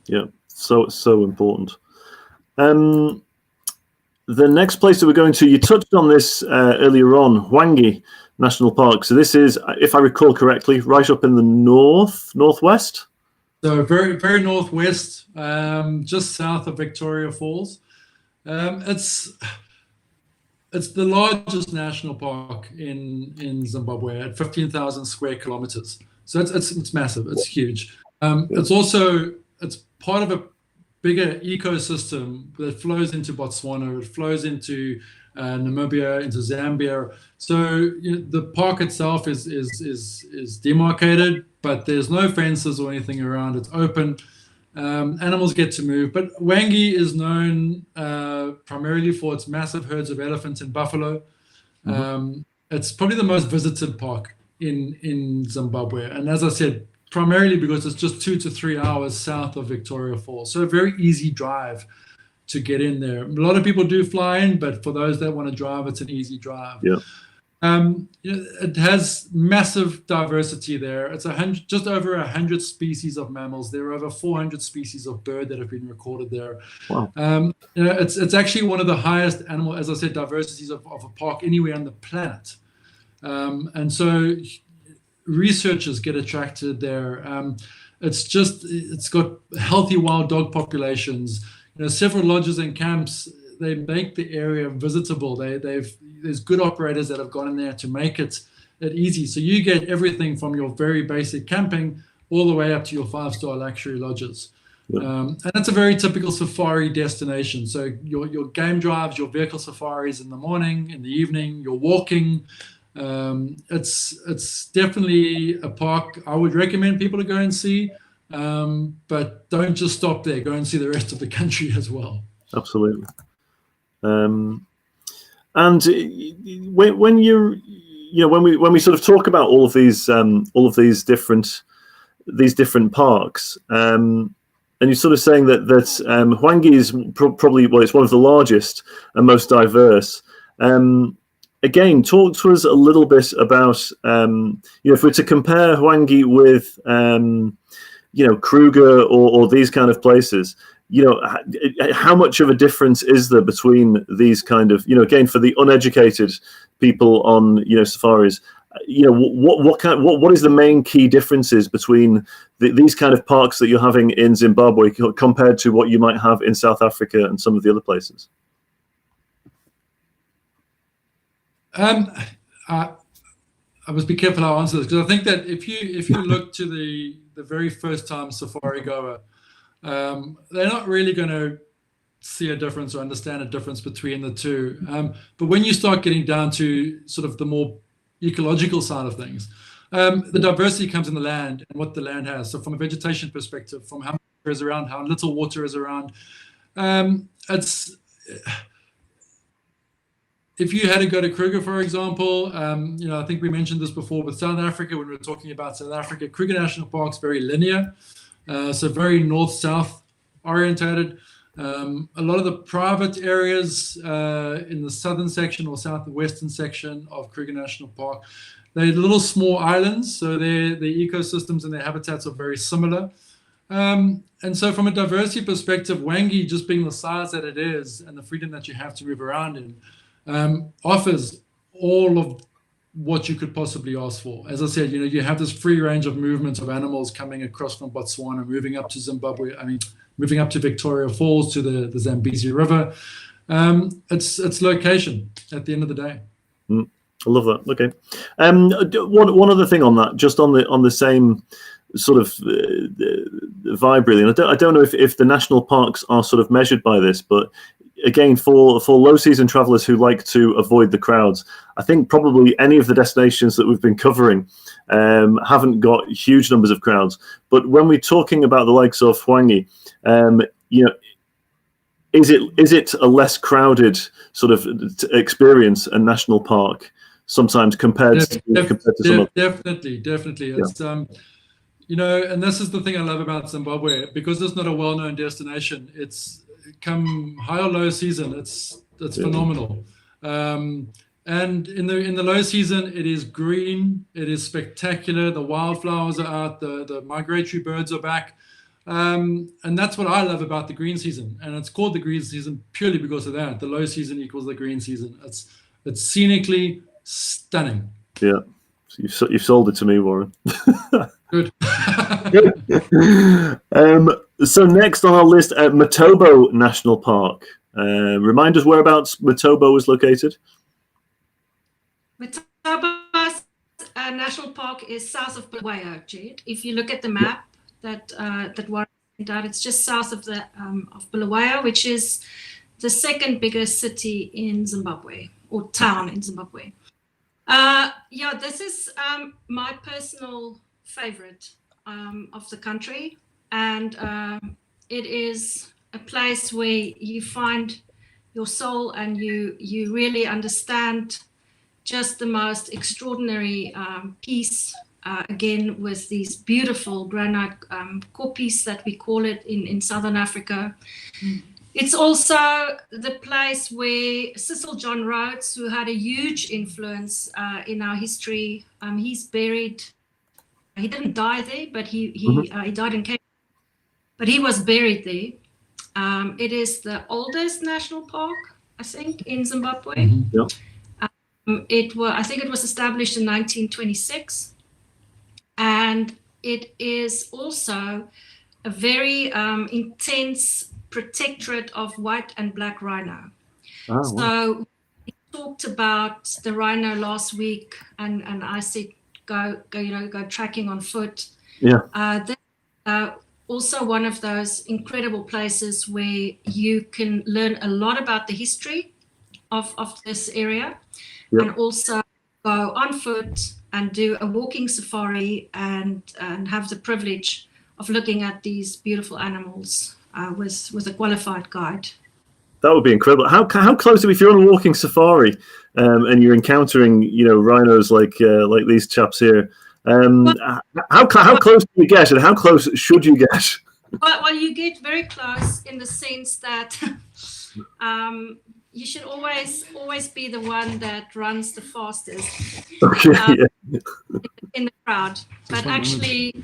Yeah, so important. The next place that we're going to, you touched on this earlier on, Hwange National Park. So this is, if I recall correctly, right up in the northwest. So very, very northwest, just south of Victoria Falls. It's the largest national park in Zimbabwe at 15,000 square kilometers. So it's massive. It's huge. It's part of a bigger ecosystem that flows into Botswana. It flows into Namibia, into Zambia. So the park itself is demarcated, but there's no fences or anything around. It's open. Animals get to move. But Hwange is known primarily for its massive herds of elephants and buffalo. It's probably the most visited park in Zimbabwe. And as I said, primarily because it's just 2 to 3 hours south of Victoria Falls. So a very easy drive to get in there. A lot of people do fly in, but for those that want to drive, it's an easy drive. Yeah. It has massive diversity there. It's just over 100 species of mammals. There are over 400 species of bird that have been recorded there. Wow. It's actually one of the highest animal, as I said, diversities of a park anywhere on the planet. And so researchers get attracted there. It's got healthy wild dog populations. Several lodges and camps, they make the area visitable. There's good operators that have gone in there to make it easy. So you get everything from your very basic camping all the way up to your 5-star luxury lodges. Yeah. And it's a very typical safari destination. So your game drives, your vehicle safaris in the morning, in the evening, you're walking. It's definitely a park I would recommend people to go and see, but don't just stop there. Go and see the rest of the country as well. Absolutely. And when we sort of talk about all of these different parks, and you're sort of saying that Hwange is probably, well, it's one of the largest and most diverse. Again, talk to us a little bit about, if we're to compare Hwange with, Kruger or these kind of places, how much of a difference is there between these kind of, again, for the uneducated people on, safaris, what is the main key differences between these kind of parks that you're having in Zimbabwe compared to what you might have in South Africa and some of the other places? I must be careful how I answer this, because I think that if you look to the very first time safari goer, they're not really going to see a difference or understand a difference between the two. But when you start getting down to sort of the more ecological side of things, the diversity comes in the land and what the land has. So from a vegetation perspective, from how much water is around, how little water is around, if you had to go to Kruger, for example, I think we mentioned this before, but South Africa, when we were talking about South Africa, Kruger National Park's very linear, so very north-south orientated. A lot of the private areas in the southern section or southwestern section of Kruger National Park, they're little small islands, so their ecosystems and their habitats are very similar. And so from a diversity perspective, Wangi, just being the size that it is and the freedom that you have to move around in, offers all of what you could possibly ask for. As I said, you have this free range of movements of animals coming across from Botswana, moving up to Zimbabwe, moving up to Victoria Falls, to the Zambezi River. It's location at the end of the day. I love that. Okay. One other thing on that, just on the same sort of vibe, really. And I don't know if the national parks are sort of measured by this, but again, for low season travelers who like to avoid the crowds, I think probably any of the destinations that we've been covering haven't got huge numbers of crowds. But when we're talking about the likes of Wangi, is it a less crowded sort of experience, a national park sometimes compared to some other? Definitely. It's and this is the thing I love about Zimbabwe, because it's not a well-known destination. It's come high or low season, it's phenomenal. And in the low season, it is green, it is spectacular. The wildflowers are out, the migratory birds are back. And that's what I love about the green season. And it's called the green season purely because of that. The low season equals the green season. It's scenically stunning. Yeah. You've sold it to me, Warren. Good. So next on our list, Matobo National Park. Remind us whereabouts Matobo is located. Matobo National Park is south of Bulawayo, Jed. If you look at the map that Warren sent out, it's just south of of Bulawayo, which is the second biggest city in Zimbabwe, or town in Zimbabwe. This is my personal favorite of the country, and it is a place where you find your soul and you really understand just the most extraordinary peace, again with these beautiful granite koppies that we call it in Southern Africa. It's also the place where Cecil John Rhodes, who had a huge influence in our history, he's buried. He didn't die there, but he died in Cape Town. But he was buried there. It is the oldest national park, I think, in Zimbabwe. Yeah. I think it was established in 1926, and it is also a very intense protectorate of white and black rhino. Oh, wow. So we talked about the rhino last week, and I said go tracking on foot. Yeah. This also one of those incredible places where you can learn a lot about the history of this area. Yep. And also go on foot and do a walking safari and have the privilege of looking at these beautiful animals with a qualified guide. That would be incredible. How close, if you're on a walking safari and you're encountering rhinos like these chaps here, how close do you get, and how close should you get? Well, you get very close in the sense that you should always be the one that runs the fastest. Okay. In the crowd. But actually,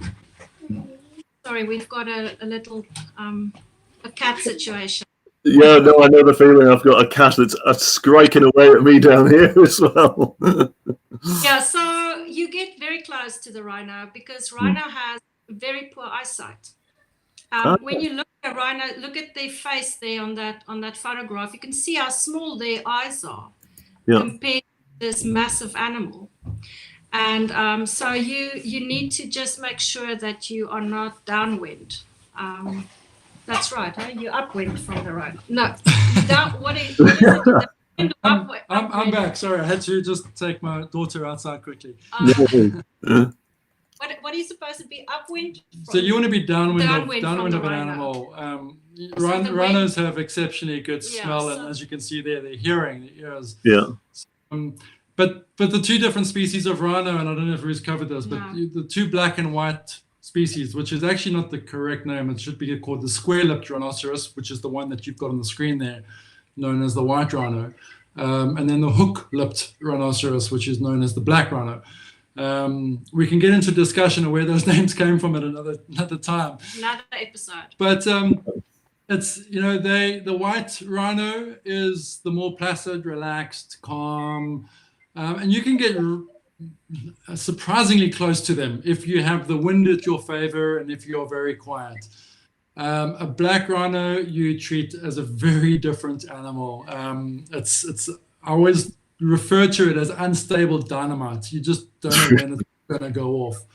sorry, we've got a little a cat situation. Yeah, no, I know the feeling. I've got a cat that's striking away at me down here as well. Yeah, so you get very close to the rhino because rhino has very poor eyesight. When you look at a rhino, look at their face there on that photograph. You can see how small their eyes are compared to this massive animal. And so you need to just make sure that you are not downwind. That's right, huh? You're upwind from the rhino. No, what is it? I'm back. Sorry, I had to just take my daughter outside quickly. What are you supposed to be upwind? So you want to be downwind Downwind of from an the animal. So the Rhinos have exceptionally good Yeah, smell, so- and as you can see there, their hearing, the ears. Yeah. But the two different species of rhino, and I don't know if Ruth's covered those, but No. the two black and white species, which is actually not the correct name, it should be called the square-lipped rhinoceros, which is the one that you've got on the screen there, known as the white rhino, and then the hook-lipped rhinoceros, which is known as the black rhino. We can get into discussion of where those names came from at another time. Another episode. But it's, the white rhino is the more placid, relaxed, calm, and you can get surprisingly close to them if you have the wind at your favor and if you're very quiet. A black rhino you treat as a very different animal. It's I always refer to it as unstable dynamite. You just don't know when it's going to go off.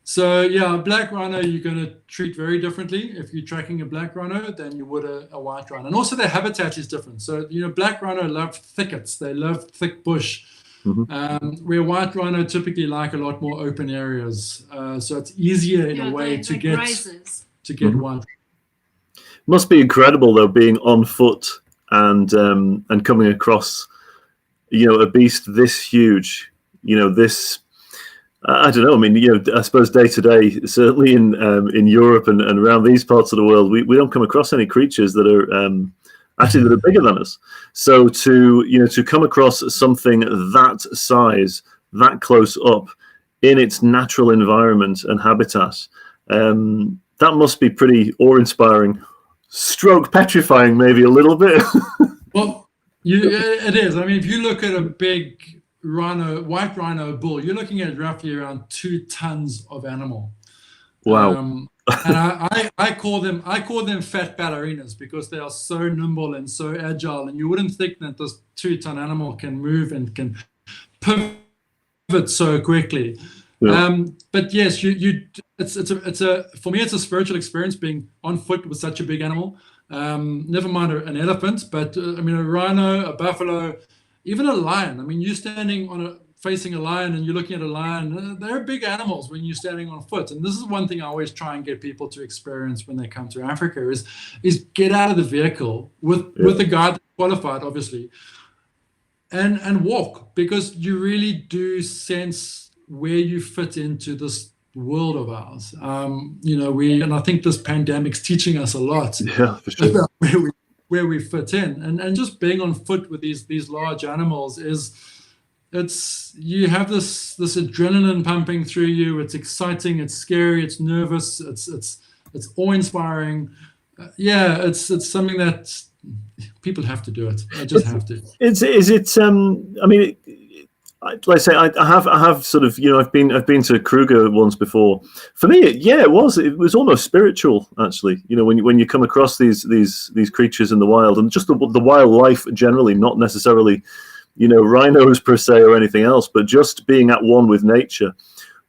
So yeah, a black rhino you're going to treat very differently if you're tracking a black rhino than you would a white rhino. And also their habitat is different. So, black rhino love thickets. They love thick bush. Where white rhino typically like a lot more open areas. So it's easier in a way to get white. Must be incredible though, being on foot and coming across, a beast this huge. This. I don't know. I mean, I suppose day to day, certainly in Europe and around these parts of the world, we don't come across any creatures that are actually that are bigger than us. So to come across something that size, that close up, in its natural environment and habitat, that must be pretty awe-inspiring, stroke petrifying, maybe a little bit. Well, it is. I mean, if you look at a big white rhino bull, you're looking at roughly around 2 tons of animal. Wow. And I call them fat ballerinas because they are so nimble and so agile, and you wouldn't think that this 2-ton animal can move and can pivot so quickly. Yeah. But yes, it's for me it's a spiritual experience being on foot with such a big animal. Never mind an elephant, but a rhino, a buffalo, even a lion. I mean, you're standing facing a lion and you're looking at a lion. They're big animals when you're standing on foot. And this is one thing I always try and get people to experience when they come to Africa is get out of the vehicle with a guide that's qualified, obviously, and walk, because you really do sense where you fit into this world of ours. And I think this pandemic's teaching us a lot For sure. about where we fit in, and just being on foot with these large animals you have this adrenaline pumping through you. It's exciting, it's scary, it's nervous, it's awe-inspiring. It's something that people have to do it. They just have to. Is it? I mean, like I say, I have sort of, I've been to Kruger once before. For me, it was almost spiritual, actually. When you come across these creatures in the wild, and just the wildlife generally, not necessarily, rhinos per se or anything else, but just being at one with nature.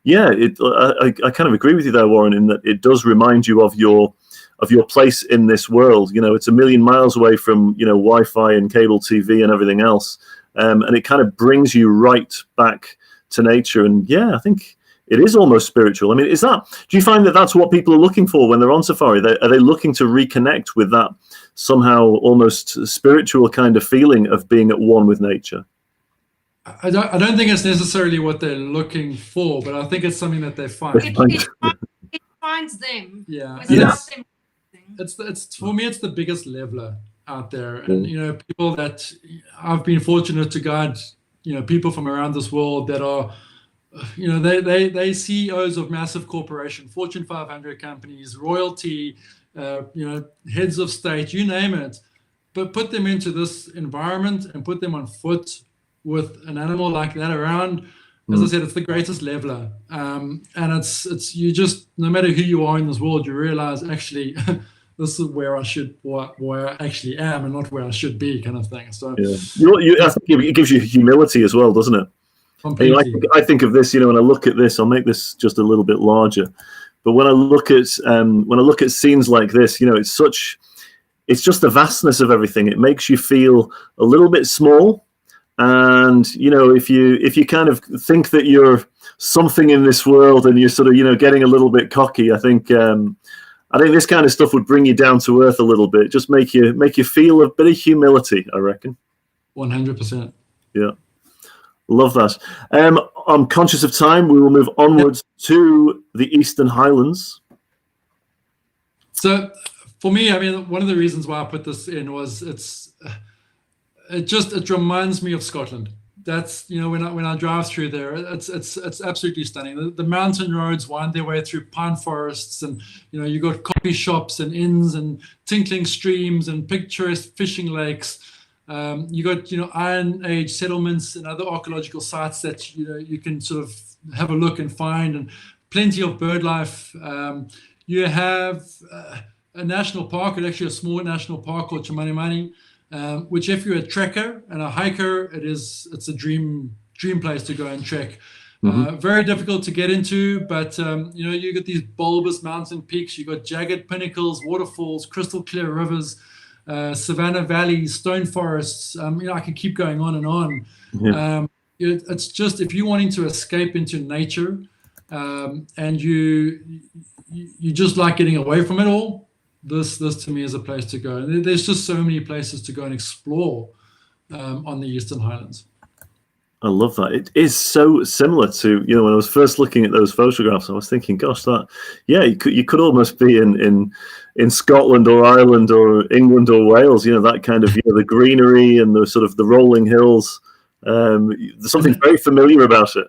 Yeah, I kind of agree with you there, Warren, in that it does remind you of your place in this world. It's a million miles away from Wi-Fi and cable TV and everything else. And it kind of brings you right back to nature. And yeah, I think it is almost spiritual. I mean, do you find that that's what people are looking for when they're on safari? Are they looking to reconnect with that somehow almost spiritual kind of feeling of being at one with nature? I don't think it's necessarily what they're looking for, but I think it's something that they find. It finds them. Yeah. Without them. It's for me, it's the biggest leveler out there. And people that I've been fortunate to guide, people from around this world that are, they CEOs of massive corporation, Fortune 500 companies, royalty, heads of state, you name it, but put them into this environment and put them on foot with an animal like that around. As I said, it's the greatest leveler. And it's you just, no matter who you are in this world, you realize actually this is where I actually am and not where I should be, kind of thing. So I think it gives you humility as well, doesn't it? I think of this, when I look at this, I'll make this just a little bit larger. But when I look at scenes like this, it's just the vastness of everything. It makes you feel a little bit small, And if you kind of think that you're something in this world and you're sort of getting a little bit cocky, I think this kind of stuff would bring you down to earth a little bit, just make you feel a bit of humility, I reckon. 100%. Yeah, love that. I'm conscious of time. We will move onwards to the Eastern Highlands. So for me, I mean, one of the reasons why I put this in was it reminds me of Scotland. That's when I drive through there, it's absolutely stunning. The mountain roads wind their way through pine forests, and you got coffee shops and inns and tinkling streams and picturesque fishing lakes. You got Iron Age settlements and other archaeological sites that you can sort of have a look and find, and plenty of bird life. You have a national park, actually a small national park called Chimanimani, which if you're a trekker and a hiker, it's a dream place to go and trek. Very difficult to get into, but you got these bulbous mountain peaks, you got jagged pinnacles, waterfalls, crystal clear rivers, savanna valleys, stone forests. I could keep going on and on. Yeah. It's just, if you're wanting to escape into nature, and you just like getting away from it all, this to me is a place to go. There's just so many places to go and explore on the Eastern Highlands. I love that. It is so similar to when I was first looking at those photographs, I was thinking, gosh, you could almost be in Scotland or Ireland or England or Wales. That kind of the greenery and the sort of the rolling hills. There's something very familiar about it.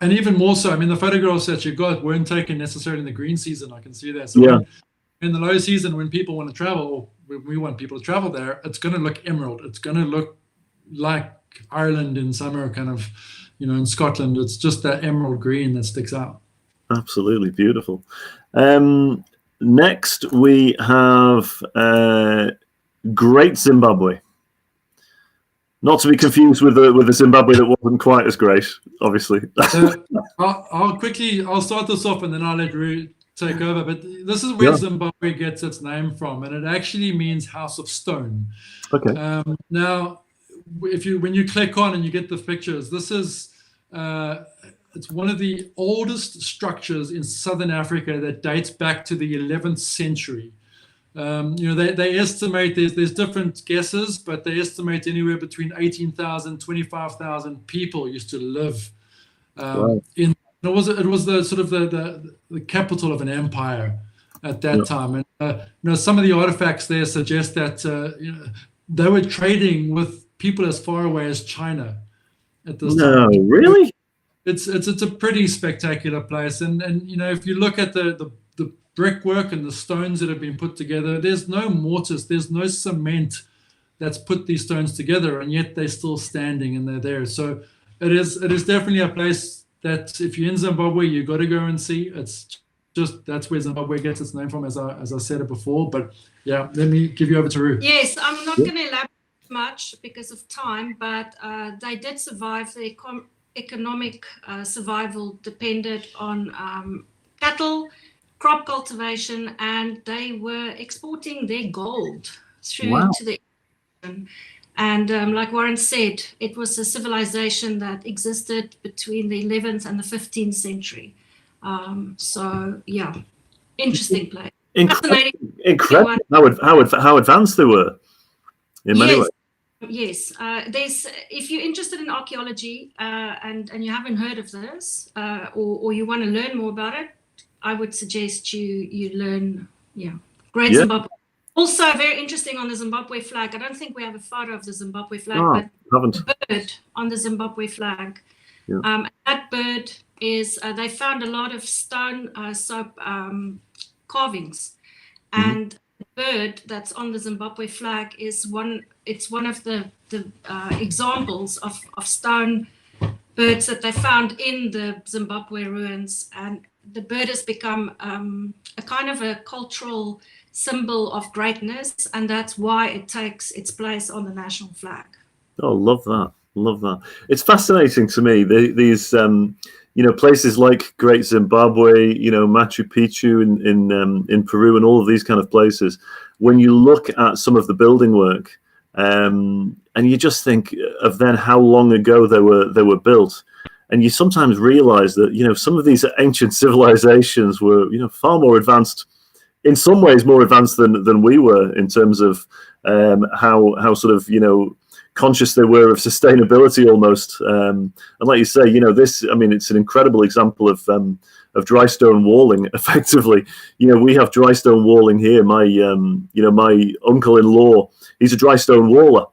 And even more so, I mean, the photographs that you got weren't taken necessarily in the green season. I can see that. So yeah. In the low season, when people want to travel, or when we want people to travel there, it's going to look emerald. It's going to look like Ireland in summer, kind of, in Scotland. It's just that emerald green that sticks out. Absolutely beautiful. Next, we have Great Zimbabwe. Not to be confused with the Zimbabwe that wasn't quite as great, obviously. I'll start this off and then I'll let Rue take over. But this is where Zimbabwe gets its name from, and it actually means house of stone. Okay. Now, when you click on and you get the pictures, this is it's one of the oldest structures in southern Africa that dates back to the 11th century. They estimate there's different guesses, but they estimate anywhere between 18,000, 25,000 people used to live in. It was the sort of the capital of an empire at that time, and some of the artifacts there suggest that they were trading with people as far away as China at this time. No, really? It's a pretty spectacular place, and if you look at the brickwork and the stones that have been put together, there's no mortise, there's no cement that's put these stones together, and yet they're still standing and they're there. So it is definitely a place that if you're in Zimbabwe, you got to go and see. It's just, that's where Zimbabwe gets its name from, as I said it before. But yeah, let me give you over to Ruth. Yes, I'm not going to elaborate much because of time, but they did survive. Their economic survival depended on cattle, crop cultivation, and they were exporting their gold through to the ocean. And like Warren said, it was a civilization that existed between the 11th and the 15th century. So yeah, interesting place. Incredible. How advanced they were in many ways. Yes, there's. If you're interested in archaeology and you haven't heard of this, or you want to learn more about it, I would suggest you learn. Great Zimbabwe. Also, very interesting on the Zimbabwe flag. I don't think we have a photo of the Zimbabwe flag, but the bird on the Zimbabwe flag. Yeah. That bird is. They found a lot of stone soap carvings, and the bird that's on the Zimbabwe flag is one. It's one of the examples of stone birds that they found in the Zimbabwe ruins, and the bird has become a kind of a cultural symbol of greatness, and that's why it takes its place on the national flag. Oh, love that. It's fascinating to me, these places like Great Zimbabwe, Machu Picchu in Peru, and all of these kind of places. When you look at some of the building work, and you just think of then how long ago they were built, and you sometimes realize that, you know, some of these ancient civilizations were, you know, far more advanced, in some ways more advanced than we were, in terms of how sort of, you know, conscious they were of sustainability almost. And like you say, you know, this, I mean, it's an incredible example of dry stone walling. Effectively, you know, we have dry stone walling here. My you know, my uncle-in-law, he's a dry stone waller,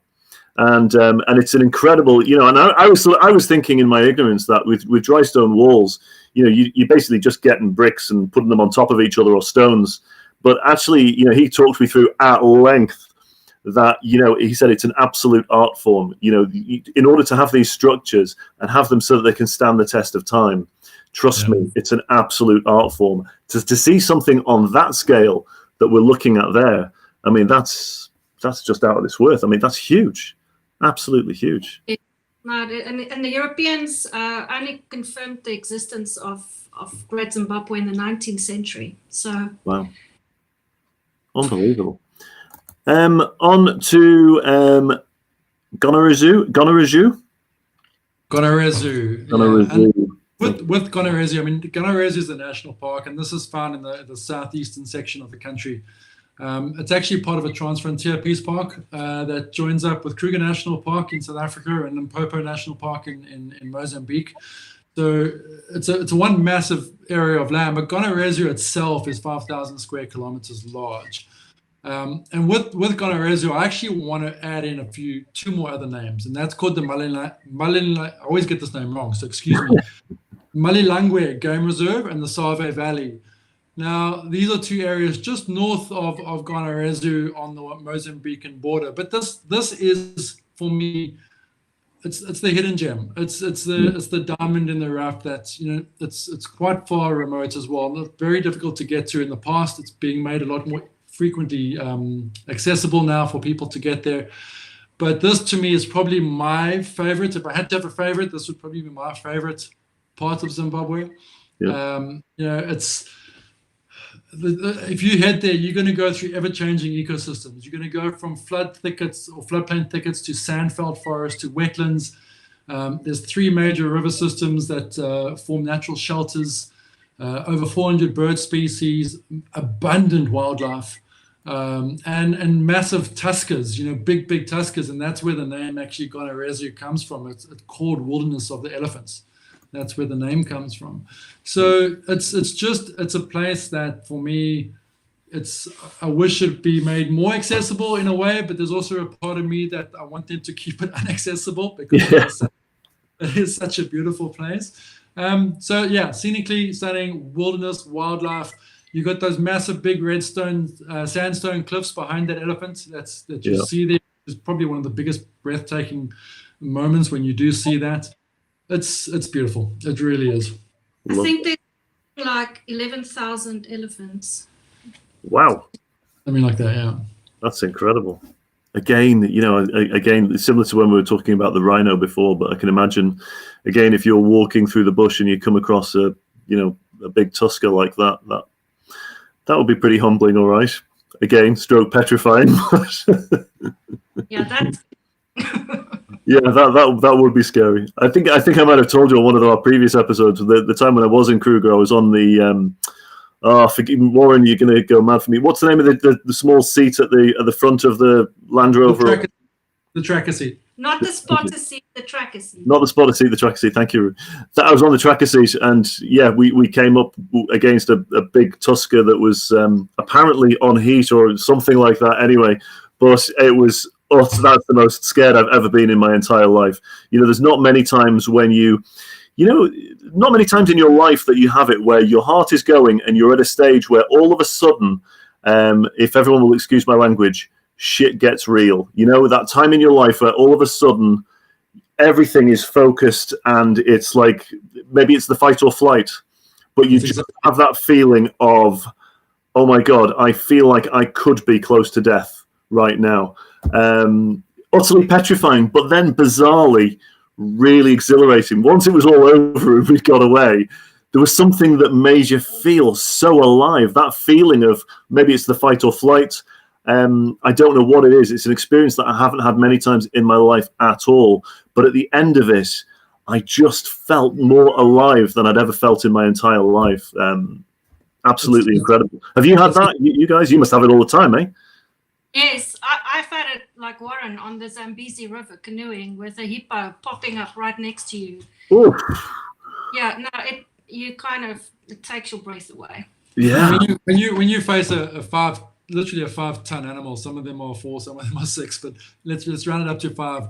and it's an incredible, you know. And I was thinking in my ignorance that with dry stone walls, you know, you basically just getting bricks and putting them on top of each other, or stones. But actually, you know, he talked me through at length that, you know, he said it's an absolute art form. You know, in order to have these structures and have them so that they can stand the test of time, trust me, it's an absolute art form. To see something on that scale that we're looking at there, I mean, that's just out of this world. I mean, that's huge, absolutely huge. And the Europeans only confirmed the existence of Great Zimbabwe in the 19th century. So wow, unbelievable. On to Gonarezu. With Gonarezu, I mean, Gonarezu is a national park, and this is found in the southeastern section of the country. It's actually part of a transfrontier peace park that joins up with Kruger National Park in South Africa and Limpopo National Park in Mozambique. So it's a one massive area of land, but Gonarezu itself is 5,000 square kilometers large. And with Gonarezu, I actually want to add in two more other names, and that's called the I always get this name wrong, so excuse me. Malilangwe Game Reserve and the Save Valley. Now, these are two areas just north of Gonarezu on the Mozambican border. But this is, for me, it's the hidden gem. It's the diamond in the rough that, you know, it's quite far remote as well. Very difficult to get to in the past. It's being made a lot more frequently accessible now for people to get there. But this, to me, is probably my favorite. If I had to have a favorite, this would probably be my favorite part of Zimbabwe. Yeah. You know, if you head there, you're going to go through ever-changing ecosystems. You're going to go from flood thickets or floodplain thickets to sandfeld forest to wetlands. There's 3 major river systems that form natural shelters, over 400 bird species, abundant wildlife, and massive tuskers, you know, big tuskers. And that's where the name actually Gonarezu comes from. It's called Wilderness of the Elephants. That's where the name comes from. So it's a place that, for me, I wish it'd be made more accessible in a way, but there's also a part of me that I want them to keep it inaccessible, because it is such a beautiful place. So yeah, scenically stunning, wilderness, wildlife. You got those massive big sandstone cliffs behind that elephant that you see there. It's probably one of the biggest breathtaking moments when you do see that. It's beautiful. It really is. I think there's like 11,000 elephants. Wow. Something like that, yeah. That's incredible. Again, you know, similar to when we were talking about the rhino before, but I can imagine, again, if you're walking through the bush and you come across a big tusker like that would be pretty humbling, all right. Again, stroke petrifying. Yeah, that's yeah, that would be scary. I think I might have told you on one of our previous episodes, the time when I was in Kruger, I was on the Warren, you're going to go mad for me. What's the name of the small seat at the front of the Land Rover? The tracker seat. Not the spotter seat, the tracker seat. Not the spotter seat, the tracker seat. Thank you. I was on the tracker seat, and yeah, we came up against a big tusker that was apparently on heat or something like that. Anyway, but it was. Oh, so that's the most scared I've ever been in my entire life. You know, there's not many times not many times in your life that you have it where your heart is going and you're at a stage where all of a sudden, if everyone will excuse my language, shit gets real. You know, that time in your life where all of a sudden everything is focused and it's like, maybe it's the fight or flight, but you just have that feeling of, oh my God, I feel like I could be close to death right now. Utterly petrifying, but then bizarrely really exhilarating. Once it was all over and we'd got away, there was something that made you feel so alive. That feeling of maybe it's the fight or flight. I don't know what it is. It's an experience that I haven't had many times in my life at all. But at the end of it, I just felt more alive than I'd ever felt in my entire life. Absolutely incredible. Have you had that? You guys, you must have it all the time, eh? Yes, I've had it like Warren on the Zambezi River canoeing with a hippo popping up right next to you. Ooh. Yeah, no, it takes your breath away. Yeah. When you face literally a 5-ton animal, some of them are 4, some of them are 6, but let's round it up to 5.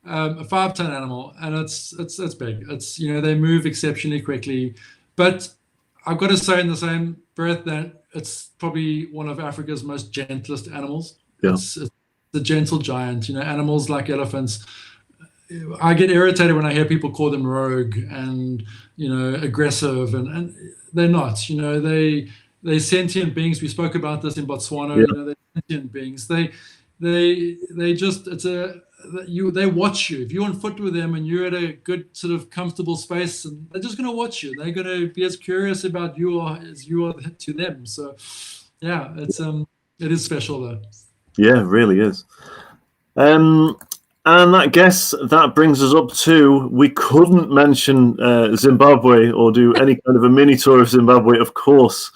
A 5-ton animal, and it's big. It's they move exceptionally quickly, but I've got to say in the same breath that it's probably one of Africa's most gentlest animals. Yeah. It's the gentle giant. Animals like elephants. I get irritated when I hear people call them rogue and aggressive, and they're not. They're sentient beings. We spoke about this in Botswana. Yeah. They're sentient beings. They watch you. If you're on foot with them and you're at a good sort of comfortable space, and they're just going to watch you. They're going to be as curious about you as you are to them. So, yeah, it is special though. Yeah, it really is. And I guess that brings us up to, we couldn't mention Zimbabwe or do any kind of a mini tour of Zimbabwe, of course,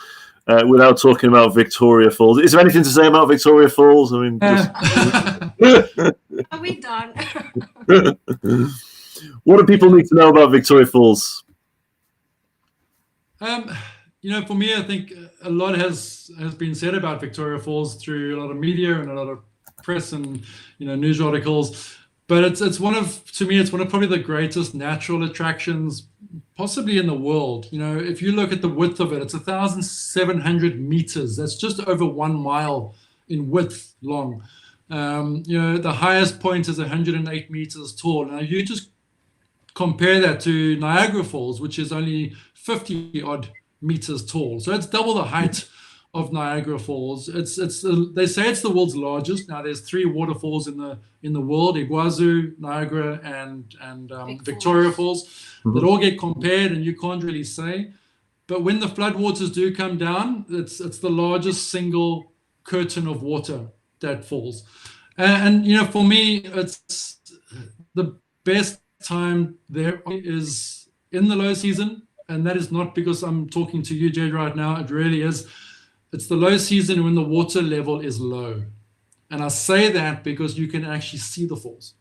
without talking about Victoria Falls. Is there anything to say about Victoria Falls? I mean, Are we done? What do people need to know about Victoria Falls? For me, I think a lot has been said about Victoria Falls through a lot of media and a lot of press and news articles. But it's one of probably the greatest natural attractions possibly in the world. If you look at the width of it, it's 1,700 meters. That's just over 1 mile in width long. The highest point is 108 meters tall. Now you just compare that to Niagara Falls, which is only 50 odd meters tall. So it's double the height of Niagara Falls. They say it's the world's largest. Now there's 3 waterfalls in the world: Iguazu, Niagara, and Victoria Falls. Mm-hmm. That all get compared, and you can't really say. But when the floodwaters do come down, it's the largest single curtain of water that falls. And for me, it's the best time there is in the low season, and that is not because I'm talking to you, Jed, right now. It really is. It's the low season when the water level is low. And I say that because you can actually see the falls.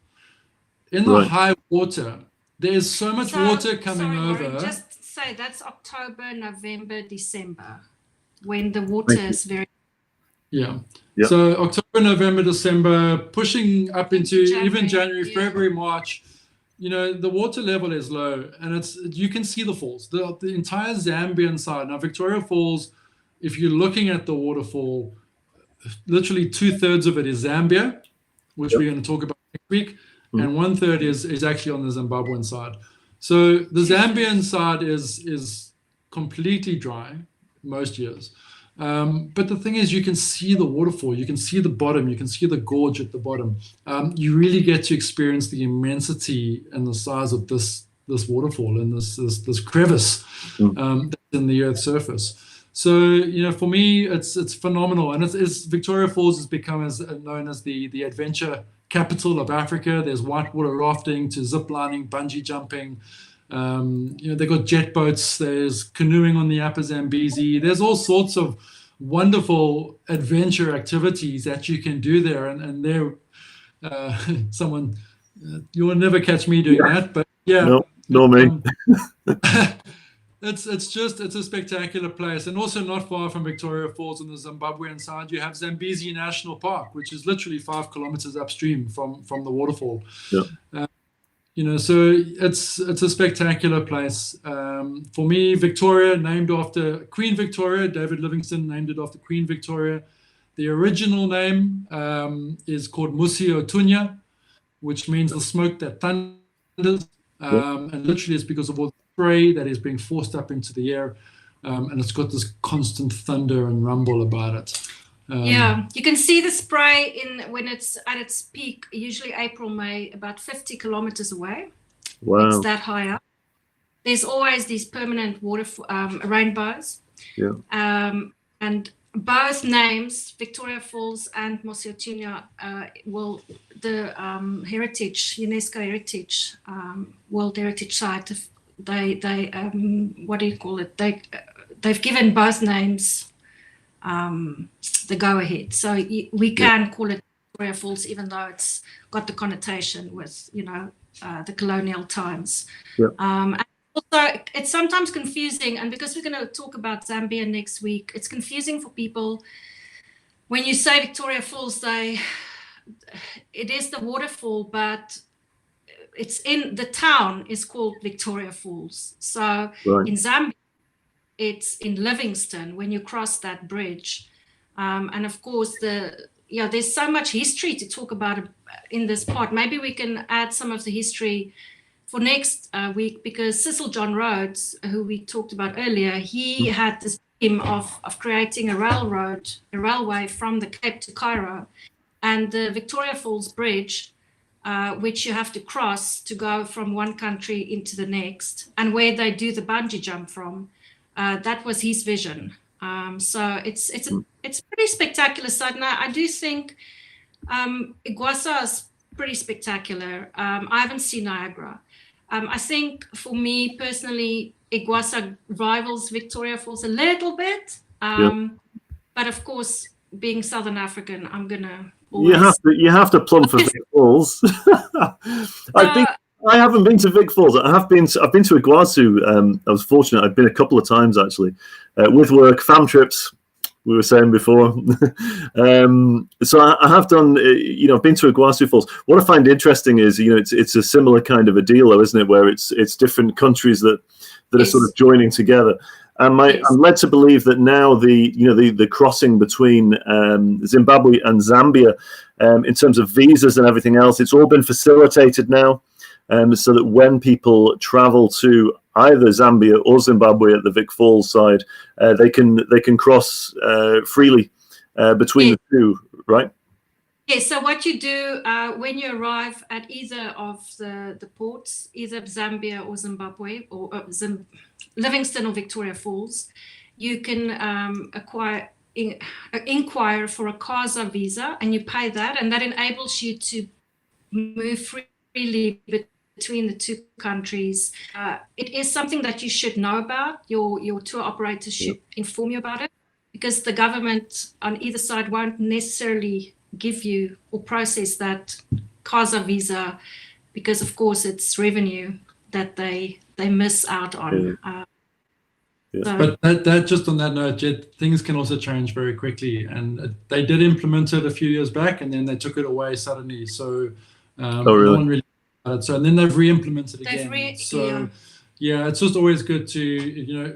In the high water, there is so much water coming over. Warren, just say that's October, November, December, when the water is very... Yeah. Yep. So October, November, December, pushing up into even January, February, March, the water level is low, and you can see the falls. The entire Zambian side. Now, Victoria Falls, if you're looking at the waterfall, literally 2/3 of it is Zambia, which we're going to talk about next week, and 1/3 is actually on the Zimbabwean side. So the Zambian side is completely dry most years. But the thing is, you can see the waterfall, you can see the bottom, you can see the gorge at the bottom. You really get to experience the immensity and the size of this waterfall and this crevice that's in the Earth's surface. So for me, it's phenomenal, and it's Victoria Falls has become known as the adventure capital of Africa. There's whitewater rafting to zip lining, bungee jumping. They've got jet boats, there's canoeing on the Upper Zambezi. There's all sorts of wonderful adventure activities that you can do there. And there, you will never catch me doing that, but yeah. No, me. It's a spectacular place. And also not far from Victoria Falls on the Zimbabwean side, you have Zambezi National Park, which is literally 5 kilometers upstream from the waterfall. Yeah. So it's a spectacular place. For me, Victoria, named after Queen Victoria, David Livingstone named it after Queen Victoria. The original name is called Musi Otunya, which means the smoke that thunders. And literally it's because of all the spray that is being forced up into the air. And it's got this constant thunder and rumble about it. You can see the spray when it's at its peak, usually April, May, about 50 kilometers away. Wow. It's that high up. There's always these permanent water rainbows. Yeah. And both names, Victoria Falls and Mosiotunya, the heritage, UNESCO heritage, World Heritage Site, they what do you call it? They've given both names the go-ahead. So we can call it Victoria Falls, even though it's got the connotation with, the colonial times. And also, it's sometimes confusing, and because we're going to talk about Zambia next week, it's confusing for people. When you say Victoria Falls, it is the waterfall, but it's in the town is called Victoria Falls. So in Zambia, it's in Livingstone when you cross that bridge. And of course, there's so much history to talk about in this part. Maybe we can add some of the history for next week, because Cecil John Rhodes, who we talked about earlier, he had this dream of creating a railway from the Cape to Cairo, and the Victoria Falls Bridge, which you have to cross to go from one country into the next, and where they do the bungee jump from. That was his vision. So it's pretty spectacular site. Now, I do think Iguazu is pretty spectacular. I haven't seen Niagara. I think for me personally, Iguazu rivals Victoria Falls a little bit. But of course, being Southern African, I'm gonna always... You have to plumb for Vic Falls. I haven't been to Vic Falls. I've been to Iguazu. I was fortunate. I've been a couple of times actually, with work, fam trips. We were saying before. So I have done. I've been to Iguazu Falls. What I find interesting is, it's a similar kind of a deal, though, isn't it? Where it's different countries that are sort of joining together. And I'm led to believe that now the crossing between Zimbabwe and Zambia, in terms of visas and everything else, it's all been facilitated now. So that when people travel to either Zambia or Zimbabwe at the Vic Falls side, they can cross freely between the two, right? Yes. So what you do when you arrive at either of the ports, either Zambia or Zimbabwe, or Livingstone or Victoria Falls, you can inquire for a CASA visa, and you pay that, and that enables you to move freely between the two countries. It is something that you should know about. Your tour operators should inform you about it, because the government on either side won't necessarily give you or process that CASA visa, because of course it's revenue that they miss out on. But that just on that note, Jed, things can also change very quickly, and they did implement it a few years back, and then they took it away suddenly. So no one really. So and then they've re-implemented again. It's just always good to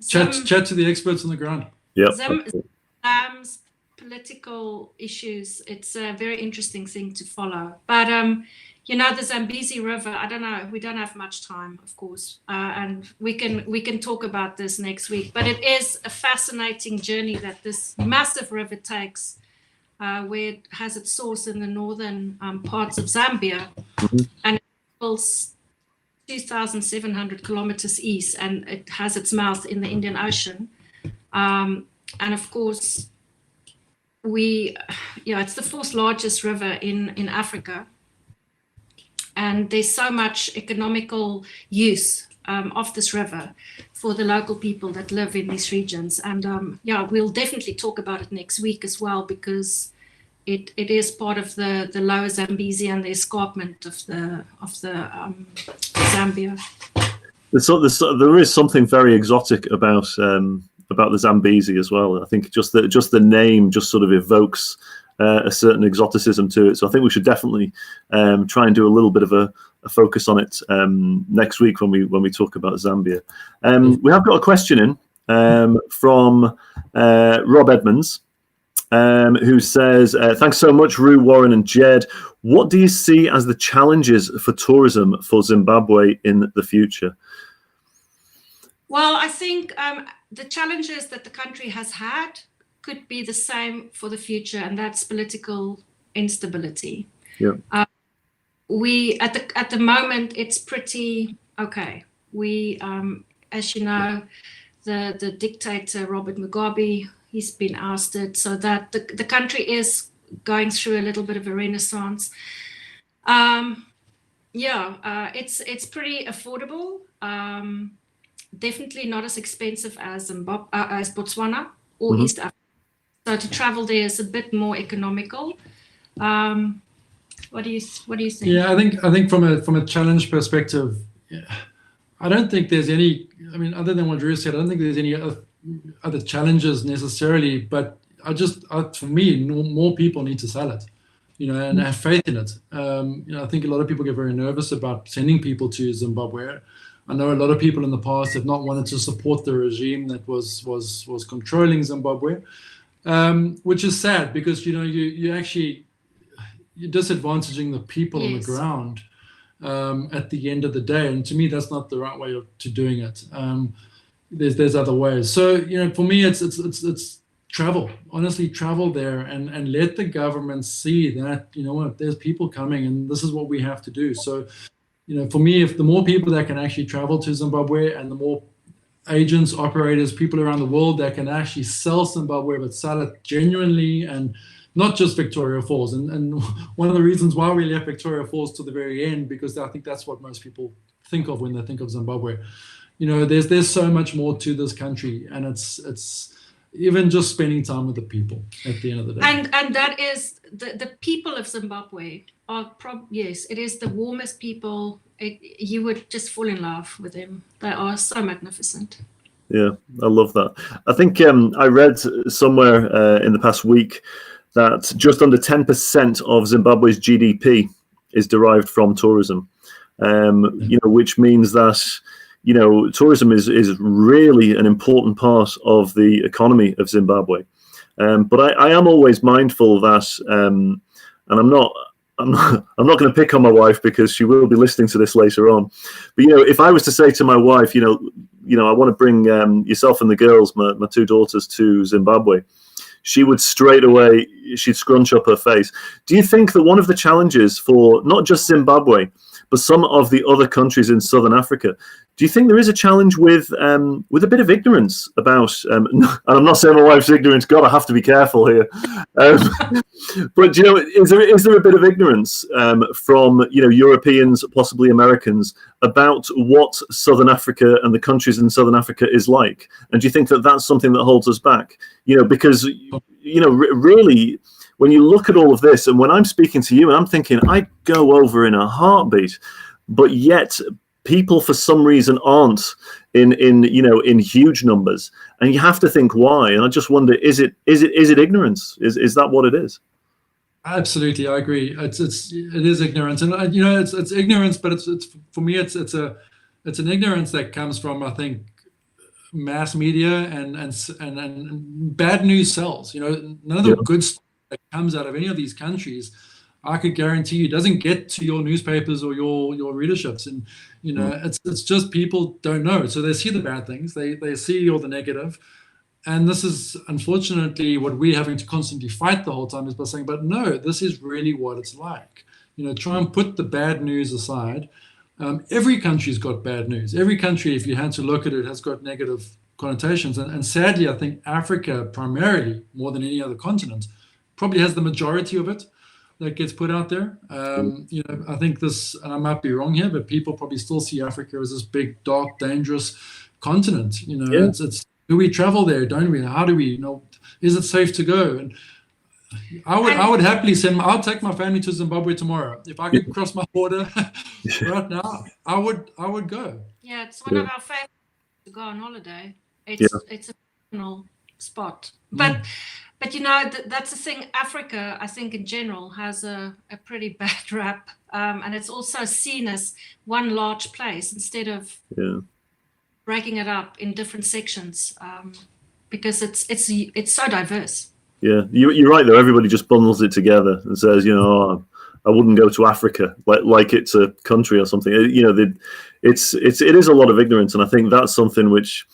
chat to the experts on the ground. Zambia's political issues. It's a very interesting thing to follow. But the Zambezi River. I don't know. We don't have much time, of course, and we can talk about this next week. But it is a fascinating journey that this massive river takes. Where it has its source in the northern parts of Zambia, and it travels 2,700 kilometers east, and it has its mouth in the Indian Ocean. And of course, it's the fourth largest river in Africa, and there's so much economical use of this river for the local people that live in these regions. And we'll definitely talk about it next week as well, because it is part of the lower Zambezi and the escarpment of the Zambia. There is something very exotic about the Zambezi as well. I think just the name just sort of evokes a certain exoticism to it. So I think we should definitely try and do a little bit of a focus on it next week when we talk about Zambia. We have got a question in from Rob Edmonds, who says, thanks so much, Roo, Warren and Jed. What do you see as the challenges for tourism for Zimbabwe in the future? Well, I think the challenges that the country has had could be the same for the future, and that's political instability. We at the moment it's pretty okay. We as you know, the dictator Robert Mugabe, he's been ousted, so that the country is going through a little bit of a renaissance. It's pretty affordable. Definitely not as expensive as as Botswana or East Africa. So to travel there is a bit more economical. What do you think? Yeah, I think from a challenge perspective, I don't think there's any. I mean, other than what Drew said, I don't think there's any other challenges necessarily. But for me, more people need to sell it, and have faith in it. I think a lot of people get very nervous about sending people to Zimbabwe. I know a lot of people in the past have not wanted to support the regime that was controlling Zimbabwe, which is sad because you're disadvantaging the people on the ground at the end of the day, and to me that's not the right way to doing it. There's other ways. So for me it's travel. Honestly, travel there and let the government see that there's people coming and this is what we have to do. So for me, if the more people that can actually travel to Zimbabwe and the more agents, operators, people around the world that can actually sell Zimbabwe, but sell it genuinely and not just Victoria Falls. And one of the reasons why we left Victoria Falls to the very end, because I think that's what most people think of when they think of Zimbabwe. There's so much more to this country, and it's even just spending time with the people at the end of the day. And that is the people of Zimbabwe are yes, it is the warmest people. You would just fall in love with them. They are so magnificent. Yeah, I love that. I think I read somewhere in the past week that just under 10% of Zimbabwe's GDP is derived from tourism, which means that tourism is really an important part of the economy of Zimbabwe. But I am always mindful that, and I'm not going to pick on my wife because she will be listening to this later on. But if I was to say to my wife, I want to bring yourself and the girls, my two daughters, to Zimbabwe, she would straight away, she'd scrunch up her face. Do you think that one of the challenges for not just Zimbabwe, but some of the other countries in Southern Africa, do you think there is a challenge with a bit of ignorance about, and I'm not saying my wife's ignorant, God, I have to be careful here. But, is there a bit of ignorance from, Europeans, possibly Americans, about what Southern Africa and the countries in Southern Africa is like? And do you think that that's something that holds us back? Because, really, when you look at all of this, and when I'm speaking to you and I'm thinking, I go over in a heartbeat, but yet people for some reason aren't in huge numbers, and you have to think why. And I just wonder, is it ignorance? Is that what it is? Absolutely, I agree. It is ignorance, and it's ignorance, but it's for me it's an ignorance that comes from, I think, mass media and bad news sells. None of the good stuff that comes out of any of these countries, I could guarantee you, doesn't get to your newspapers or your readerships. And it's just people don't know. So they see the bad things, they see all the negative. And this is unfortunately what we're having to constantly fight the whole time, is by saying, but no, this is really what it's like. Try and put the bad news aside. Every country's got bad news. Every country, if you had to look at it, has got negative connotations. And sadly, I think Africa primarily, more than any other continent, probably has the majority of it that gets put out there. I think this, and I might be wrong here, but people probably still see Africa as this big, dark, dangerous continent. It's do we travel there? Don't we? How do we? Is it safe to go? And I would happily I'll take my family to Zimbabwe tomorrow if I could cross my border right now. I would go. Yeah, it's one of our favorites to go on holiday. It's a phenomenal spot, but that's the thing. Africa, I think in general, has a pretty bad rap, and it's also seen as one large place instead of breaking it up in different sections, because it's so diverse. Yeah, you're right though. Everybody just bundles it together and says, I wouldn't go to Africa like it's a country or something. It is a lot of ignorance, and I think that's something which,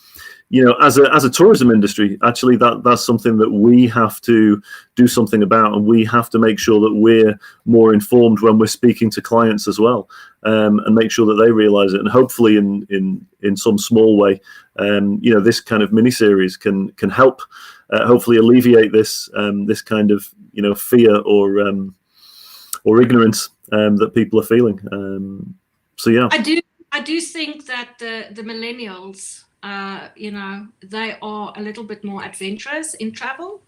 as a tourism industry, actually, that's something that we have to do something about, and we have to make sure that we're more informed when we're speaking to clients as well, and make sure that they realise it. And hopefully, in some small way, this kind of mini series can help, hopefully alleviate this kind of fear or ignorance that people are feeling. So yeah, I do think that the millennials, they are a little bit more adventurous in travel,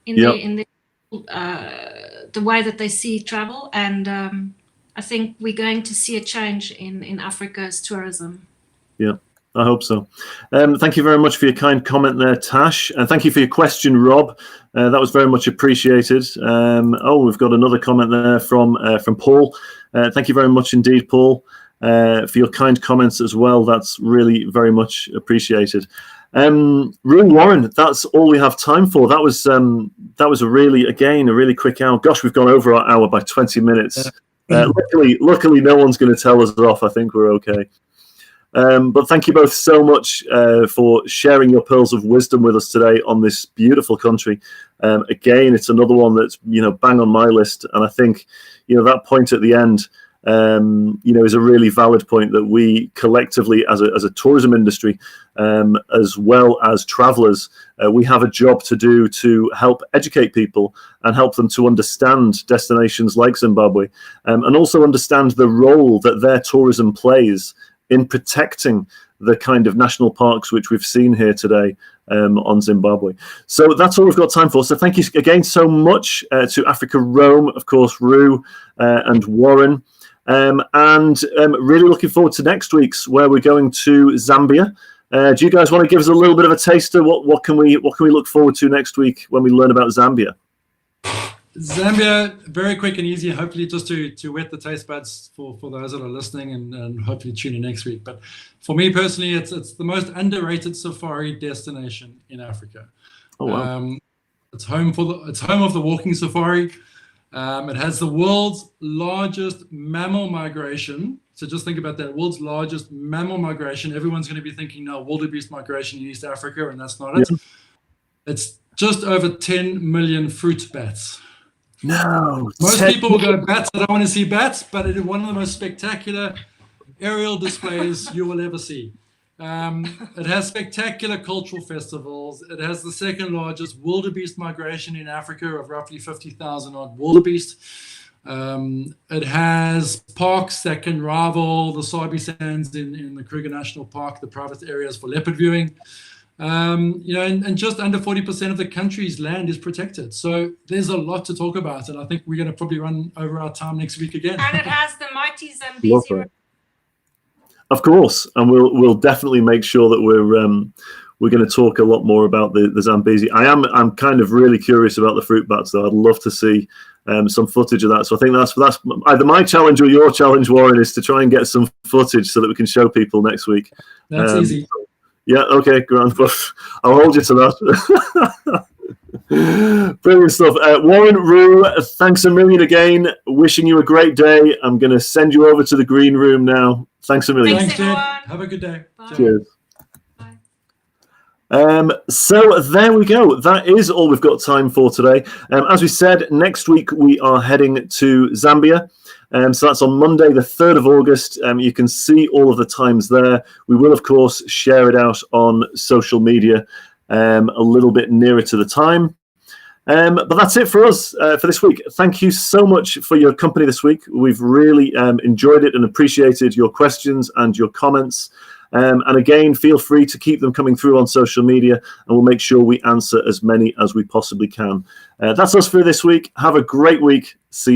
in the way that they see travel, and I think we're going to see a change in Africa's tourism. Yeah, I hope so. Thank you very much for your kind comment there, Tash, and thank you for your question, Rob. That was very much appreciated. We've got another comment there from Paul. Thank you very much indeed, Paul, for your kind comments as well. That's really very much appreciated. Rue Warren, that's all we have time for. That was a really quick hour. Gosh, we've gone over our hour by 20 minutes. Luckily, no one's going to tell us off. I think we're okay. But thank you both so much for sharing your pearls of wisdom with us today on this beautiful country. Again, it's another one that's bang on my list, and I think that point at the end is a really valid point, that we collectively as a tourism industry, as well as travelers, we have a job to do to help educate people and help them to understand destinations like Zimbabwe, and also understand the role that their tourism plays in protecting the kind of national parks which we've seen here today on Zimbabwe. So that's all we've got time for. So thank you again so much to Africa Rome, of course, Rue and Warren. And really looking forward to next week's, where we're going to Zambia. Do you guys want to give us a little bit of a taster? What can we look forward to next week when we learn about Zambia? Zambia, very quick and easy, hopefully just to whet the taste buds for those that are listening, and hopefully tune in next week. But for me personally, it's the most underrated safari destination in Africa. Oh wow! It's home of the walking safari. It has the world's largest mammal migration. So just think about that, world's largest mammal migration. Everyone's going to be thinking, no, wildebeest migration in East Africa, and that's not it. Yeah. It's just over 10 million fruit bats. No. Most people will go, bats, I don't want to see bats, but it is one of the most spectacular aerial displays you will ever see. It has spectacular cultural festivals. It has the second largest wildebeest migration in Africa of roughly 50,000 odd wildebeest. It has parks that can rival the Sabi Sands in the Kruger National Park, the private areas for leopard viewing. And just under 40% of the country's land is protected. So there's a lot to talk about, and I think we're going to probably run over our time next week again. And it has the mighty Zambezi. Of course, and we'll definitely make sure that we're going to talk a lot more about the Zambezi. I'm kind of really curious about the fruit bats, though. I'd love to see some footage of that. So I think that's either my challenge or your challenge, Warren, is to try and get some footage so that we can show people next week. That's easy. Yeah, okay, grand. I'll hold you to that. Brilliant stuff. Warren, Rue, thanks a million again. Wishing you a great day. I'm going to send you over to the green room now. Thanks a million. Thanks, Jed. Have a good day. Bye. Cheers. Bye. So there we go. That is all we've got time for today. As we said, next week we are heading to Zambia. So that's on Monday, the 3rd of August. You can see all of the times there. We will, of course, share it out on social media a little bit nearer to the time. But that's it for us for this week. Thank you so much for your company this week. We've really enjoyed it and appreciated your questions and your comments. And again, feel free to keep them coming through on social media, and we'll make sure we answer as many as we possibly can. That's us for this week. Have a great week. See you next